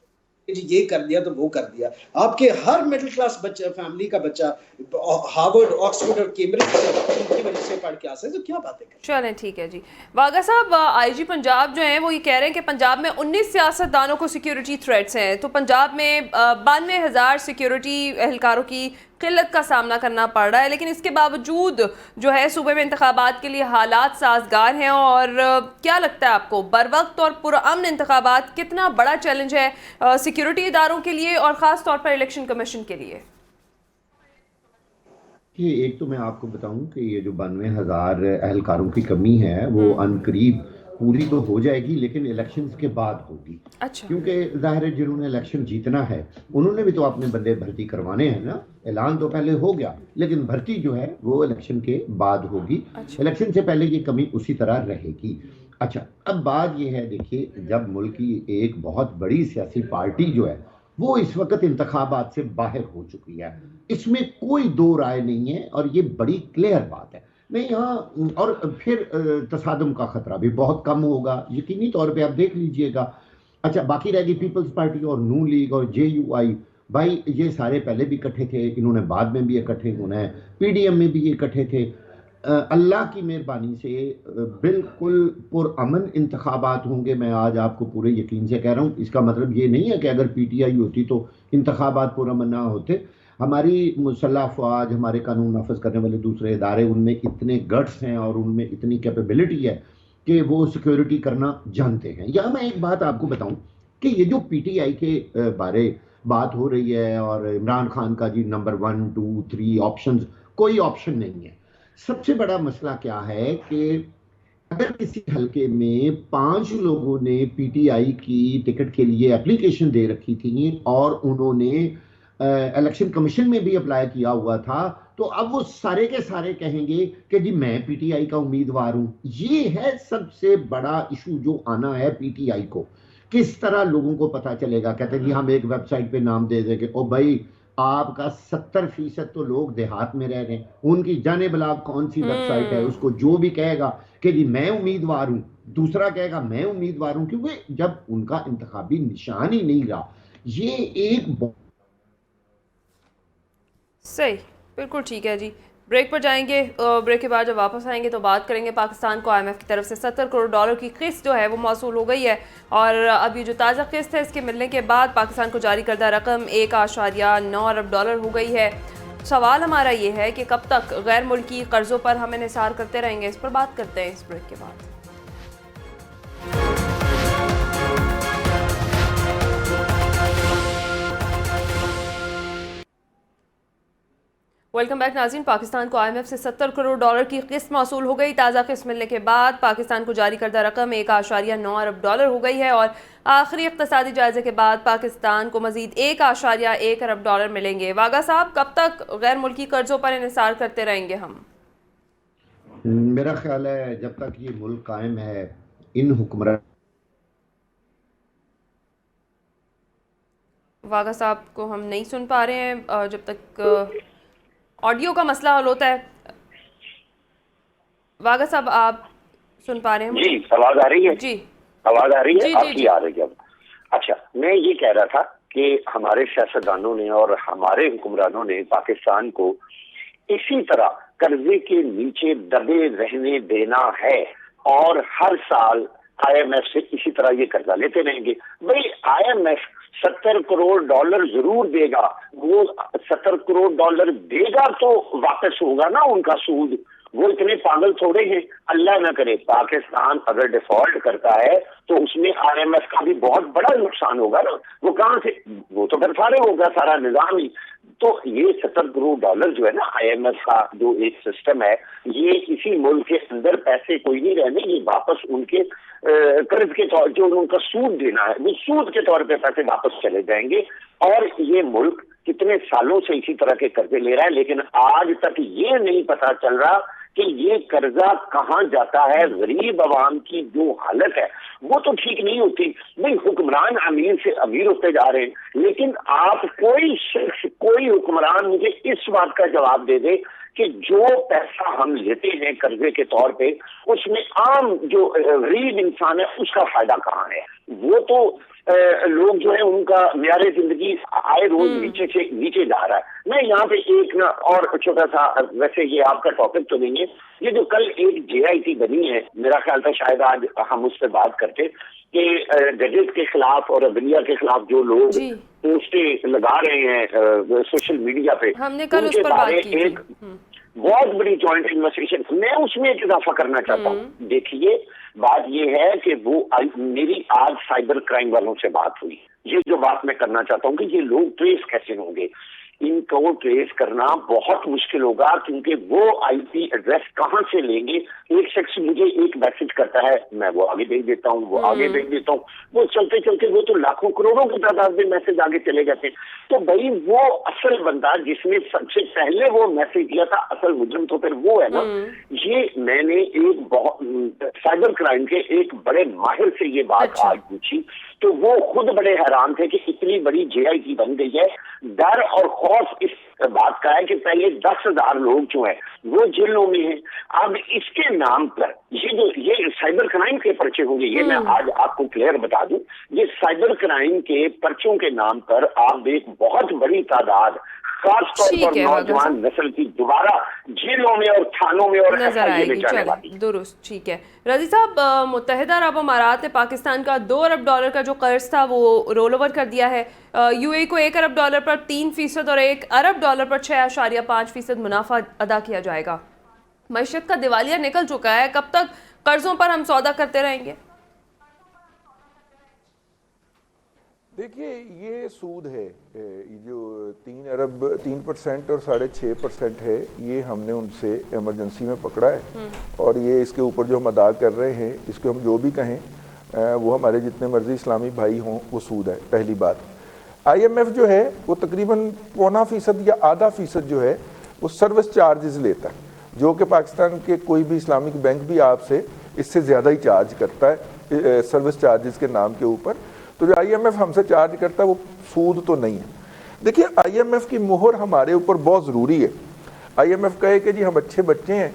ये कर दिया तो वो कर दिया। आपके हर मिडिल क्लास बच्चा, फैमिली का बच्चा हार्वर्ड, ऑक्सफोर्ड और कैम्ब्रिज की वजह से पढ़ के आ सकते, तो क्या बातें कर। चलें, ठीक है जी। वागा साहब, IG पंजाब जो हैं वो ये कह रहे हैं कि पंजाब में 19 सियासतदानों को सिक्योरिटी थ्रेट्स हैं, तो पंजाब में 92,000 सिक्योरिटी एहलकारों की किल्लत का सामना करना पड़ रहा है, लेकिन इसके बावजूद जो है सूबे में इंतखाबात के लिए हालात साजगार हैं। और क्या लगता है आपको, बरवक्त और पुरअमन इंतखाबात कितना बड़ा चैलेंज है सिक्योरिटी इदारों के लिए और ख़ास तौर पर इलेक्शन कमीशन के लिए? ये एक तो मैं आपको बताऊं कि ये जो 92,000 एहलकारों की कमी है वो अनकरीब पूरी तो हो जाएगी, लेकिन इलेक्शंस के बाद होगी। अच्छा। क्योंकि जाहिर है जिन्होंने इलेक्शन जीतना है उन्होंने भी तो अपने बंदे भर्ती करवाने हैं ना। ऐलान तो पहले हो गया, लेकिन भर्ती जो है वो इलेक्शन के बाद होगी। अच्छा। इलेक्शन से पहले ये कमी उसी तरह रहेगी। अच्छा, अब बात ये है, देखिए, जब मुल्क की एक बहुत बड़ी सियासी पार्टी जो है वो इस वक्त इंतखाबात से बाहर हो चुकी है, इसमें कोई दो राय नहीं है और ये बड़ी क्लियर बात है। नहीं, हाँ, और फिर तसादम का खतरा भी बहुत कम होगा, यकीनी तौर पे आप देख लीजिएगा। अच्छा, बाकी रह गई पीपल्स पार्टी और नून लीग और JUI। भाई ये सारे पहले भी इकट्ठे थे, इन्होंने बाद में भी इकट्ठे होना है, PDM में भी ये इकट्ठे थे। अल्लाह की मेहरबानी से बिल्कुल पुरअमन इंतखाबात होंगे, मैं आज आपको पूरे यकीन से कह रहा हूँ। इसका मतलब ये नहीं है कि अगर PTI होती तो इंतखाबात पुरअमन ना होते। हमारी मुसल्लह अफवाज, हमारे कानून नाफज करने वाले दूसरे इदारे, उनमें इतने गट्स हैं और उनमें इतनी कैपेबिलिटी है कि वो सिक्योरिटी करना जानते हैं। यहाँ मैं एक बात आपको बताऊं कि ये जो PTI के बारे बात हो रही है और इमरान खान का जी नंबर 1, 2, 3 ऑप्शंस, कोई ऑप्शन नहीं है। सबसे बड़ा मसला क्या है कि अगर किसी हलके में 5 लोगों ने PTI की टिकट के लिए एप्लीकेशन दे रखी थी और उन्होंने इलेक्शन कमीशन में भी अप्लाई किया हुआ था, तो अब वो सारे के सारे कहेंगे कि जी मैं PTI का उम्मीदवार हूं। ये है सबसे बड़ा इशू जो आना है PTI को। किस तरह लोगों को पता चलेगा? कहते हैं जी हम एक वेबसाइट पे नाम दे देंगे। ओ भाई, आपका 70% तो लोग देहात में रह रहे हैं, उनकी जाने बला कौन सी वेबसाइट है? उसको जो भी कहेगा कि जी मैं उम्मीदवार हूं, दूसरा कहेगा मैं उम्मीदवार हूं, क्योंकि जब उनका इंतखाबी निशान ही नहीं रहा। ये एक सही, बिल्कुल ठीक है जी। ब्रेक पर जाएंगे, ब्रेक के बाद जब वापस आएंगे तो बात करेंगे पाकिस्तान को IMF की तरफ से $70 करोड़ की किस्त जो है वो मौसूल हो गई है, और अब ये जो ताज़ा किस्त है इसके मिलने के बाद पाकिस्तान को जारी करदा रकम $1.9 अरब हो गई है। सवाल हमारा ये है कि कब तक गैर मुल्की कर्ज़ों पर हम इन्हिसार करते रहेंगे? इस पर बात करते हैं इस ब्रेक के बाद। वेलकम बैक नाज़रीन। पाकिस्तान को IMF से $70 करोड़ की किस्त मौसूल हो गई। ताज़ा किस्त मिलने के बाद पाकिस्तान को जारी करदा रकम $1.9 अरब हो गई है, और आखिरी इक़्तिसादी जायजे के बाद पाकिस्तान को मज़ीद $1.1 अरब मिलेंगे। वागा साहब, कब तक गैर मुल्की कर्ज़ों पर इन्हिसार करते रहेंगे हम? मेरा ख्याल है जब तक ये मुल्क कायम है, इन हुक्मरान। वागा साहब को हम नहीं सुन पा रहे हैं जब तक ऑडियो का मसला हल होता है। वागा साहब, आप सुन पा रहे हैं? जी, आवाज आ रही है? जी, आवाज आ रही है? जी, आपकी जी, आ रही है? अच्छा, मैं ये कह रहा था कि हमारे सियासतदानों ने और हमारे हुक्मरानों ने पाकिस्तान को इसी तरह कर्जे के नीचे दबे रहने देना है, और हर साल IMF से इसी तरह ये कर्जा लेते रहेंगे। भाई IMF $70 करोड़ जरूर देगा, वो $70 करोड़ देगा तो वापस होगा ना उनका सूद। वो इतने पागल थोड़े हैं। अल्लाह ना करे पाकिस्तान अगर डिफॉल्ट करता है तो उसमें IMF का भी बहुत बड़ा नुकसान होगा ना। वो कहां से, वो तो फिर फारे होगा सारा निजाम ही। तो ये $70 करोड़ जो है ना IMF का जो एक सिस्टम है, ये किसी मुल्क के अंदर पैसे कोई नहीं रहने, ये वापस उनके कर्ज के तौर, जो उनका सूद देना है वो सूद के तौर पे पैसे वापस चले जाएंगे। और ये मुल्क कितने सालों से इसी तरह के कर्जे ले रहा है, लेकिन आज तक ये नहीं पता चल रहा कि ये कर्जा कहां जाता है। गरीब आवाम की जो हालत है वो तो ठीक नहीं होती। भाई हुक्मरान अमीर से अमीर होते जा रहे हैं, लेकिन आप कोई शख्स, कोई हुक्मरान मुझे इस बात का जवाब दे दे कि जो पैसा हम लेते हैं कर्जे के तौर पे, उसमें आम जो गरीब इंसान है उसका फायदा कहाँ है? वो तो लोग जो है उनका म्यारे जिंदगी आए रोज नीचे से नीचे जा रहा है। मैं यहाँ पे एक ना और छोटा सा, वैसे ये आपका टॉपिक तो नहीं है, ये जो कल एक JIT बनी है, मेरा ख्याल था शायद आज हम उस पर बात करते कि जजेस के खिलाफ और अदलिया के खिलाफ जो लोग पोस्टें लगा रहे हैं सोशल मीडिया पे, हमने कल उस पर बात की। एक बहुत बड़ी जॉइंट इन्वेस्टिगेशन, मैं उसमें एक इजाफा करना चाहता हूँ। देखिए, बात ये है कि वो मेरी आज साइबर क्राइम वालों से बात हुई। ये जो बात मैं करना चाहता हूँ कि ये लोग ट्रेस कैसे होंगे, इनको ट्रेस करना बहुत मुश्किल होगा, क्योंकि वो IP एड्रेस कहां से लेंगे। एक शख्स मुझे एक मैसेज करता है, मैं वो आगे भेज देता हूँ, वो आगे भेज देता हूँ, वो चलते चलते वो तो लाखों करोड़ों की तादाद में मैसेज आगे चले जाते हैं। तो भाई वो असल बंदा जिसने सबसे पहले वो मैसेज दिया था, असल मुजरिम तो फिर वो है ना। ये मैंने एक बहुत साइबर क्राइम के एक बड़े माहिर से ये बात आज पूछी, तो वो खुद बड़े हैरान थे कि इतनी बड़ी JIT बन गई है। डर और खौफ इस बात का है कि पहले 10,000 लोग जो है वो जेलों में हैं। अब इसके नाम पर ये साइबर क्राइम के पर्चे होंगे, ये मैं आज आपको क्लियर बता दूं, ये साइबर क्राइम के पर्चों के नाम पर आप एक बहुत बड़ी तादाद खासतौर पर नौजवान नस्ल की दोबारा जेलों में और थानों में और नजर आएगी। चलिए दुरुस्त, ठीक है। रजी साहब, मुत्तहिदा अरब अमारात ने पाकिस्तान का $2 अरब का जो कर्ज था वो रोल ओवर कर दिया है। यूएई को $1 अरब पर 3% और $1 अरब पर 6.5% मुनाफा अदा किया जाएगा। मईशत का दिवालिया निकल चुका है, कब तक कर्जों पर हम सौदा करते रहेंगे? देखिए, ये सूद है, जो 3% और 6.5% है, ये हमने उनसे इमरजेंसी में पकड़ा है और ये इसके ऊपर जो हम अदा कर रहे हैं, इसको हम जो भी कहें वो हमारे जितने मर्जी इस्लामी भाई हों वो सूद है। पहली बात, IMF जो है वो तकरीबन 0.25% या आधा फीसद जो है वो सर्विस चार्जेस लेता है, जो कि पाकिस्तान के कोई भी इस्लामिक बैंक भी आपसे इससे ज़्यादा ही चार्ज करता है सर्विस चार्जेस के नाम के ऊपर। तो जो IMF हमसे चार्ज करता है वो सूद तो नहीं है। देखिए, IMF की मोहर हमारे ऊपर बहुत ज़रूरी है। IMF कहे कि जी हम अच्छे बच्चे हैं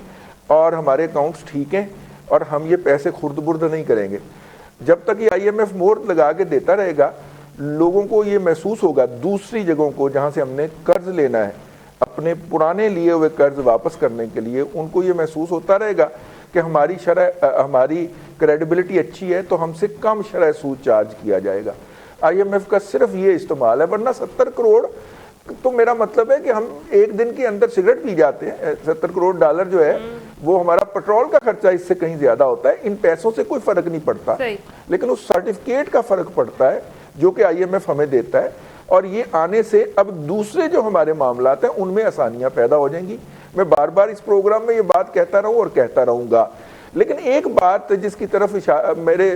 और हमारे अकाउंट्स ठीक हैं और हम ये पैसे खुर्द-बुर्द नहीं करेंगे। जब तक ये IMF मोहर लगा के देता रहेगा, लोगों को ये महसूस होगा, दूसरी जगहों को जहाँ से हमने कर्ज लेना है अपने पुराने लिए हुए कर्ज वापस करने के लिए, उनको ये महसूस होता रहेगा कि हमारी क्रेडिबिलिटी अच्छी है तो हमसे कम शरह सूद चार्ज किया जाएगा। IMF का सिर्फ ये इस्तेमाल है, वरना 70 करोड़ तो मेरा मतलब है कि हम एक दिन के अंदर सिगरेट पी जाते हैं। $70 करोड़ जो है वो हमारा पेट्रोल का खर्चा इससे कहीं ज्यादा होता है। इन पैसों से कोई फर्क नहीं पड़ता, लेकिन उस सर्टिफिकेट का फर्क पड़ता है जो कि IMF हमें देता है। और ये आने से अब दूसरे जो हमारे मामलात हैं उनमें आसानियां पैदा हो जाएंगी। मैं बार बार इस प्रोग्राम में ये बात कहता रहूं और कहता रहूंगा, लेकिन एक बात जिसकी तरफ मेरे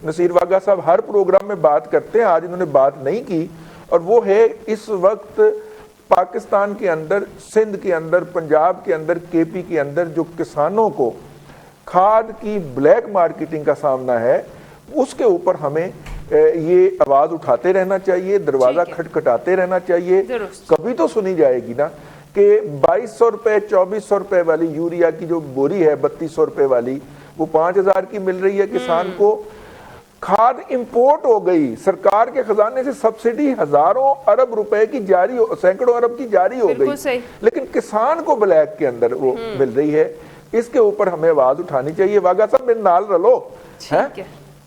नसीर वागा साहब हर प्रोग्राम में बात करते हैं, आज इन्होंने बात नहीं की, और वो है इस वक्त पाकिस्तान के अंदर, सिंध के अंदर, पंजाब के अंदर, KP के अंदर जो किसानों को खाद की ब्लैक मार्केटिंग का सामना है, उसके ऊपर हमें ये आवाज उठाते रहना चाहिए, दरवाजा खटखटाते रहना चाहिए। कभी तो सुनी जाएगी ना कि 2200 रुपए 2400 रुपए वाली यूरिया की जो बोरी है 3200 रुपए वाली, वो 5000 की मिल रही है किसान को। खाद इंपोर्ट हो गई, सरकार के खजाने से सब्सिडी हजारों अरब रुपए की जारी हो, सैकड़ों अरब की जारी हो गई, लेकिन किसान को ब्लैक के अंदर वो मिल रही है। इसके ऊपर हमें आवाज उठानी चाहिए। वागा साहब मेरे नाल रलो।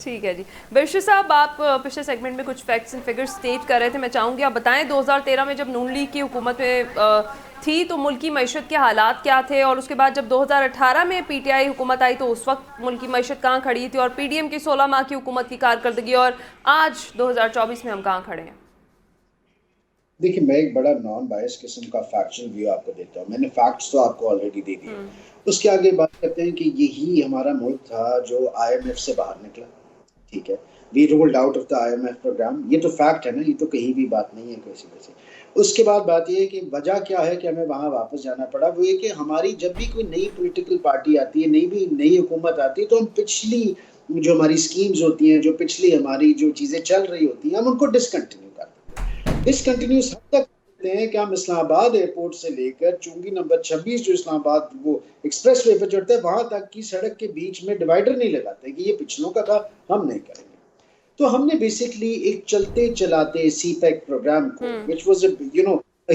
ठीक है जी। बिरशर साहब, आप पिछले सेगमेंट में कुछ फैक्ट्स एंड फिगर्स स्टेट कर रहे थे, मैं चाहूंगी आप बताएं 2013 में जब नून लीग की हुकूमत में थी तो मुल्की मईशत के हालात क्या थे, और उसके बाद जब 2018 में PTI हुकूमत आई तो उस वक्त मुल्की मईशत कहाँ खड़ी थी, और PDM की 16 माह की हुकूमत की कारकर्दगी और आज 2024 में हम कहाँ खड़े हैं? देखिए, मैं एक बड़ा नॉन बायस किस्म का फैक्चुअल व्यू आपको देता हूँ। मैंने फैक्ट्स तो आपको ऑलरेडी दे दिए। उसके आगे बात करते हैं कि यही हमारा मुल्क था जो IMF से बाहर निकला। ठीक है, we rolled out of the IMF program. ये तो फैक्ट है ना, ये तो कहीं भी बात नहीं है किसी वजह। उसके बाद बात ये है कि वजह क्या है कि हमें वहां वापस जाना पड़ा। वो ये कि हमारी जब भी कोई नई पॉलिटिकल पार्टी आती है, नई हुकूमत आती है, तो हम पिछली जो हमारी स्कीम्स होती हैं, जो पिछली हमारी जो चीजें चल रही होती हैं, हम उनको डिसकंटिन्यू करते हैं। डिसकंटिन्यूस हद तक करते हैं कि हम इस्लामाबाद एयरपोर्ट से लेकर चुंगी नंबर 26 जो इस्लामाबाद वो एक्सप्रेस वे पर चढ़ता है वहां तक की सड़क के बीच में डिवाइडर नहीं लगाते कि ये पिछलों का था, हम नहीं करेंगे। तो हमने बेसिकली एक चलते चलाते CPEC प्रोग्राम को, which was a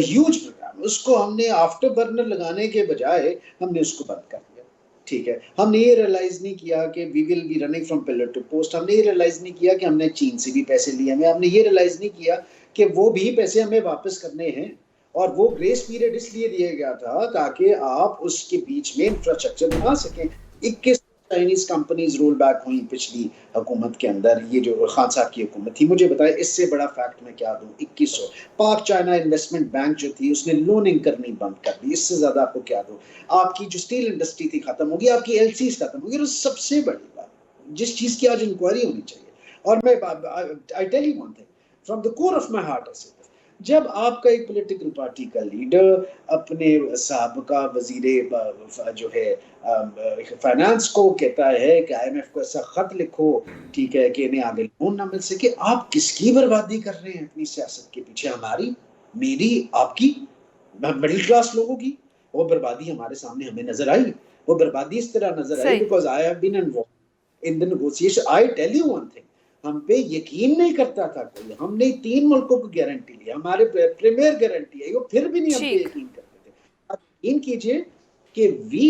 huge program, उसको हमने आफ्टर बर्नर लगाने के बजाय हमने उसको बंद कर दिया। ठीक है, हमने ये रियलाइज नहीं किया कि we will be running from pillar to post. हमने ये रियलाइज नहीं किया कि हमने चीन से भी पैसे लिए हमें। हमने ये रियलाइज नहीं किया कि वो भी पैसे हमें वापस करने हैं, और वो ग्रेस पीरियड इसलिए दिया गया था ताकि आप उसके बीच में इंफ्रास्ट्रक्चर बना सकें। 21 चाइनीज कंपनीज रोल बैक हुई पिछली हुकूमत के अंदर, ये जो खान साहब की हुकूमत थी। मुझे बताएं इससे बड़ा फैक्ट मैं क्या दूं? 2100 पाक चाइना इन्वेस्टमेंट बैंक जो थी उसने लोनिंग करनी बंद कर दी। इससे ज्यादा आपको क्या दूं? आपकी जो स्टील इंडस्ट्री थी खत्म होगी, आपकी LCs खत्म होगी, और सबसे बड़ी बात जिस चीज की आज इंक्वायरी होनी चाहिए, और मैं I tell you one thing from the core of my heart, जब आपका एक पॉलिटिकल पार्टी का लीडर अपने साहबका वजीर जो है फाइनेंस को कहता है कि IMF को ऐसा खत लिखो, ठीक है, कि इन्हें आगे लोन ना मिल सके, आप किसकी बर्बादी कर रहे हैं अपनी सियासत के पीछे? हमारी, मेरी, आपकी? मिडिल क्लास लोगों की। वो बर्बादी हमारे सामने हमें नजर आई, वो बर्बादी इस तरह नजर आई because I have been involved in the negotiation. I tell you one thing, हम पे यकीन नहीं करता था कोई। हमने 3 मुल्कों को गारंटी ली, हमारे प्रीमियर गारंटी है, वो फिर भी नहीं हम पे यकीन करते थे। आप यकीन कीजिए कि वी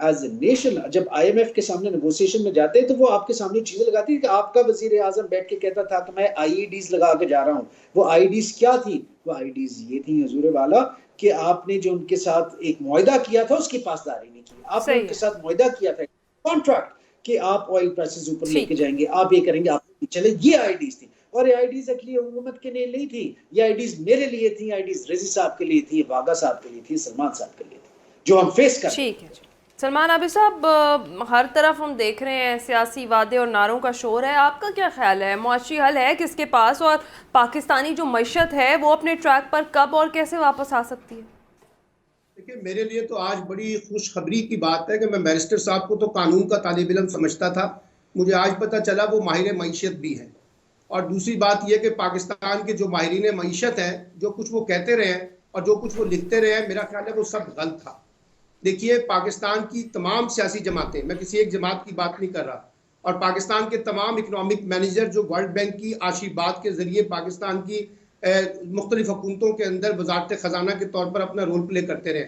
एज ए नेशन जब IMF के सामने नेगोशिएशन में जाते हैं तो वो आपके सामने चीजें लगाती है कि आपका वजीर आजम बैठ के कहता था कि मैं IEDs लगा के जा रहा हूँ। वो IEDs क्या थी? वो IEDs ये थी हजूर वाला कि आपने जो उनके साथ एक मुआहदा किया था उसकी पासदारी नहीं की। आपने उनके साथ मुआहदा किया था कॉन्ट्रैक्ट कि आप ऑयल प्राइसेस ऊपर लेके जाएंगे, आप ये करेंगे, आप चले। ये IEDs थी और ये IEDs एक्चुअली हुकूमत के लिए नहीं थी, ये IEDs मेरे लिए थी, IEDs रजी साहब के लिए थी, वागा साहब के लिए थी, सलमान साहब के लिए थी, जो हम फेस कर। ठीक है सलमान आबिद साहब, हर तरफ हम देख रहे हैं सियासी वादे और नारों का शोर है, आपका क्या ख्याल है? मुआशी हल है किसके पास, और पाकिस्तानी जो मईशत है वो अपने ट्रैक पर कब और कैसे वापस आ सकती है? देखिए, मेरे लिए तो आज बड़ी खुशखबरी की बात है कि मैं बैरिस्टर साहब को तो कानून का तालिब इल्म समझता था, मुझे आज पता चला वो माहिर मईशत भी है। और दूसरी बात यह कि पाकिस्तान के जो माहिरीन मईशत है, जो कुछ वो कहते रहे हैं और जो कुछ वो लिखते रहे हैं, मेरा ख्याल है वो सब गलत था। देखिए, पाकिस्तान की तमाम सियासी जमातें, मैं किसी एक जमात की बात नहीं कर रहा, और पाकिस्तान के तमाम इकनॉमिक मैनेजर जो वर्ल्ड बैंक की आशीर्वाद के जरिए पाकिस्तान की मुख्तलिफ हुकूमतों के अंदर वजारत खजाना के तौर पर अपना रोल प्ले करते रहे,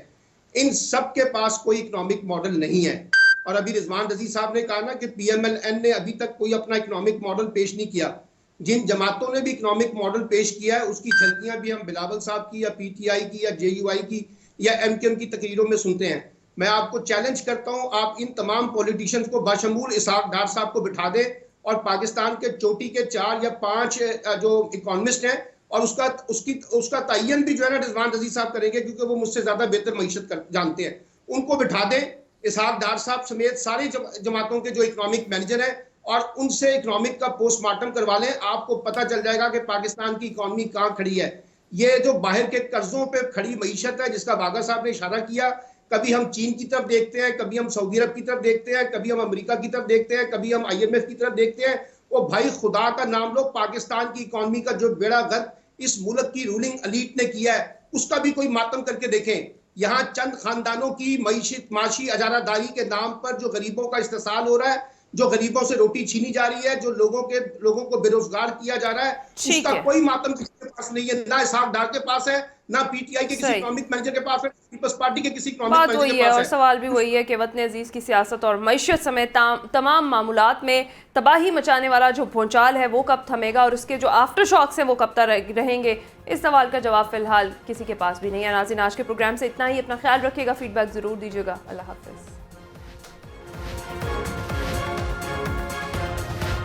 इन सब के पास कोई इकनॉमिक मॉडल नहीं है। और अभी रिजवान रजी साहब ने कहा ना कि PMLN ने अभी तक कोई अपना इकनॉमिक मॉडल पेश नहीं किया। जिन जमातों ने भी इकनॉमिक मॉडल पेश किया है उसकी झलकियां भी हम बिलावल साहब की या PTI की या JUI की या MKM की तकरीरों में सुनते हैं। मैं आपको चैलेंज करता हूं, आप इन तमाम पॉलिटिशियंस को बशमूल इसहाक डार साहब को बिठा दें और पाकिस्तान के चोटी के 4 या 5 जो इकोनॉमिस्ट हैं, और उसका तयन भी जो है ना रिजवान रजी साहब करेंगे, क्योंकि वो मुझसे ज्यादा बेहतर मईशत जानते हैं। उनको बिठा दें, इसहाक डार साहब समेत सारी जमातों के जो इकोनॉमिक मैनेजर हैं, और उनसे इकोनॉमिक का पोस्टमार्टम करवा लें। आपको पता चल जाएगा कि पाकिस्तान की इकोनॉमी कहाँ खड़ी है। ये जो बाहर के कर्जों पे खड़ी मईशत है, जिसका वागा साहब ने इशारा किया, कभी हम चीन की तरफ देखते हैं, कभी हम सऊदी अरब की तरफ देखते हैं, कभी हम अमेरिका की तरफ देखते हैं, कभी हम IMF की तरफ देखते हैं। वो भाई खुदा का नाम लो, पाकिस्तान की इकोनॉमी का जो बेड़ा गर्क इस मुल्क की रूलिंग एलीट ने किया है, उसका भी कोई मातम करके देखें। यहाँ चंद खानदानों की माशी अजारादारी के नाम पर जो गरीबों का इस्तेसाल हो रहा है, जो गरीबों से रोटी छीनी जा रही है, जो लोगों को बेरोजगार किया जा रहा है, उसका कोई मातम किसी के पास नहीं है। ना इसहाक डार के पास है, ना PTI के किसी इकोनॉमिक मैनेजर के पास है, पीपल्स पार्टी के किसी इकोनॉमिक मैनेजर के पास है। और सवाल भी वही है कि वतन अजीज की सियासत और मईशत समेत तमाम मामूलात में तबाही मचाने वाला जो भूचाल है वो कब थमेगा, और उसके जो आफ्टर शॉक्स हैं वो कब तक रहेंगे? इस सवाल का जवाब फिलहाल किसी के पास भी नहीं है। नाज़रीन, आज के प्रोग्राम से इतना ही। अपना ख्याल रखिएगा, फीडबैक जरूर दीजिएगा। अल्लाह हाफिज़।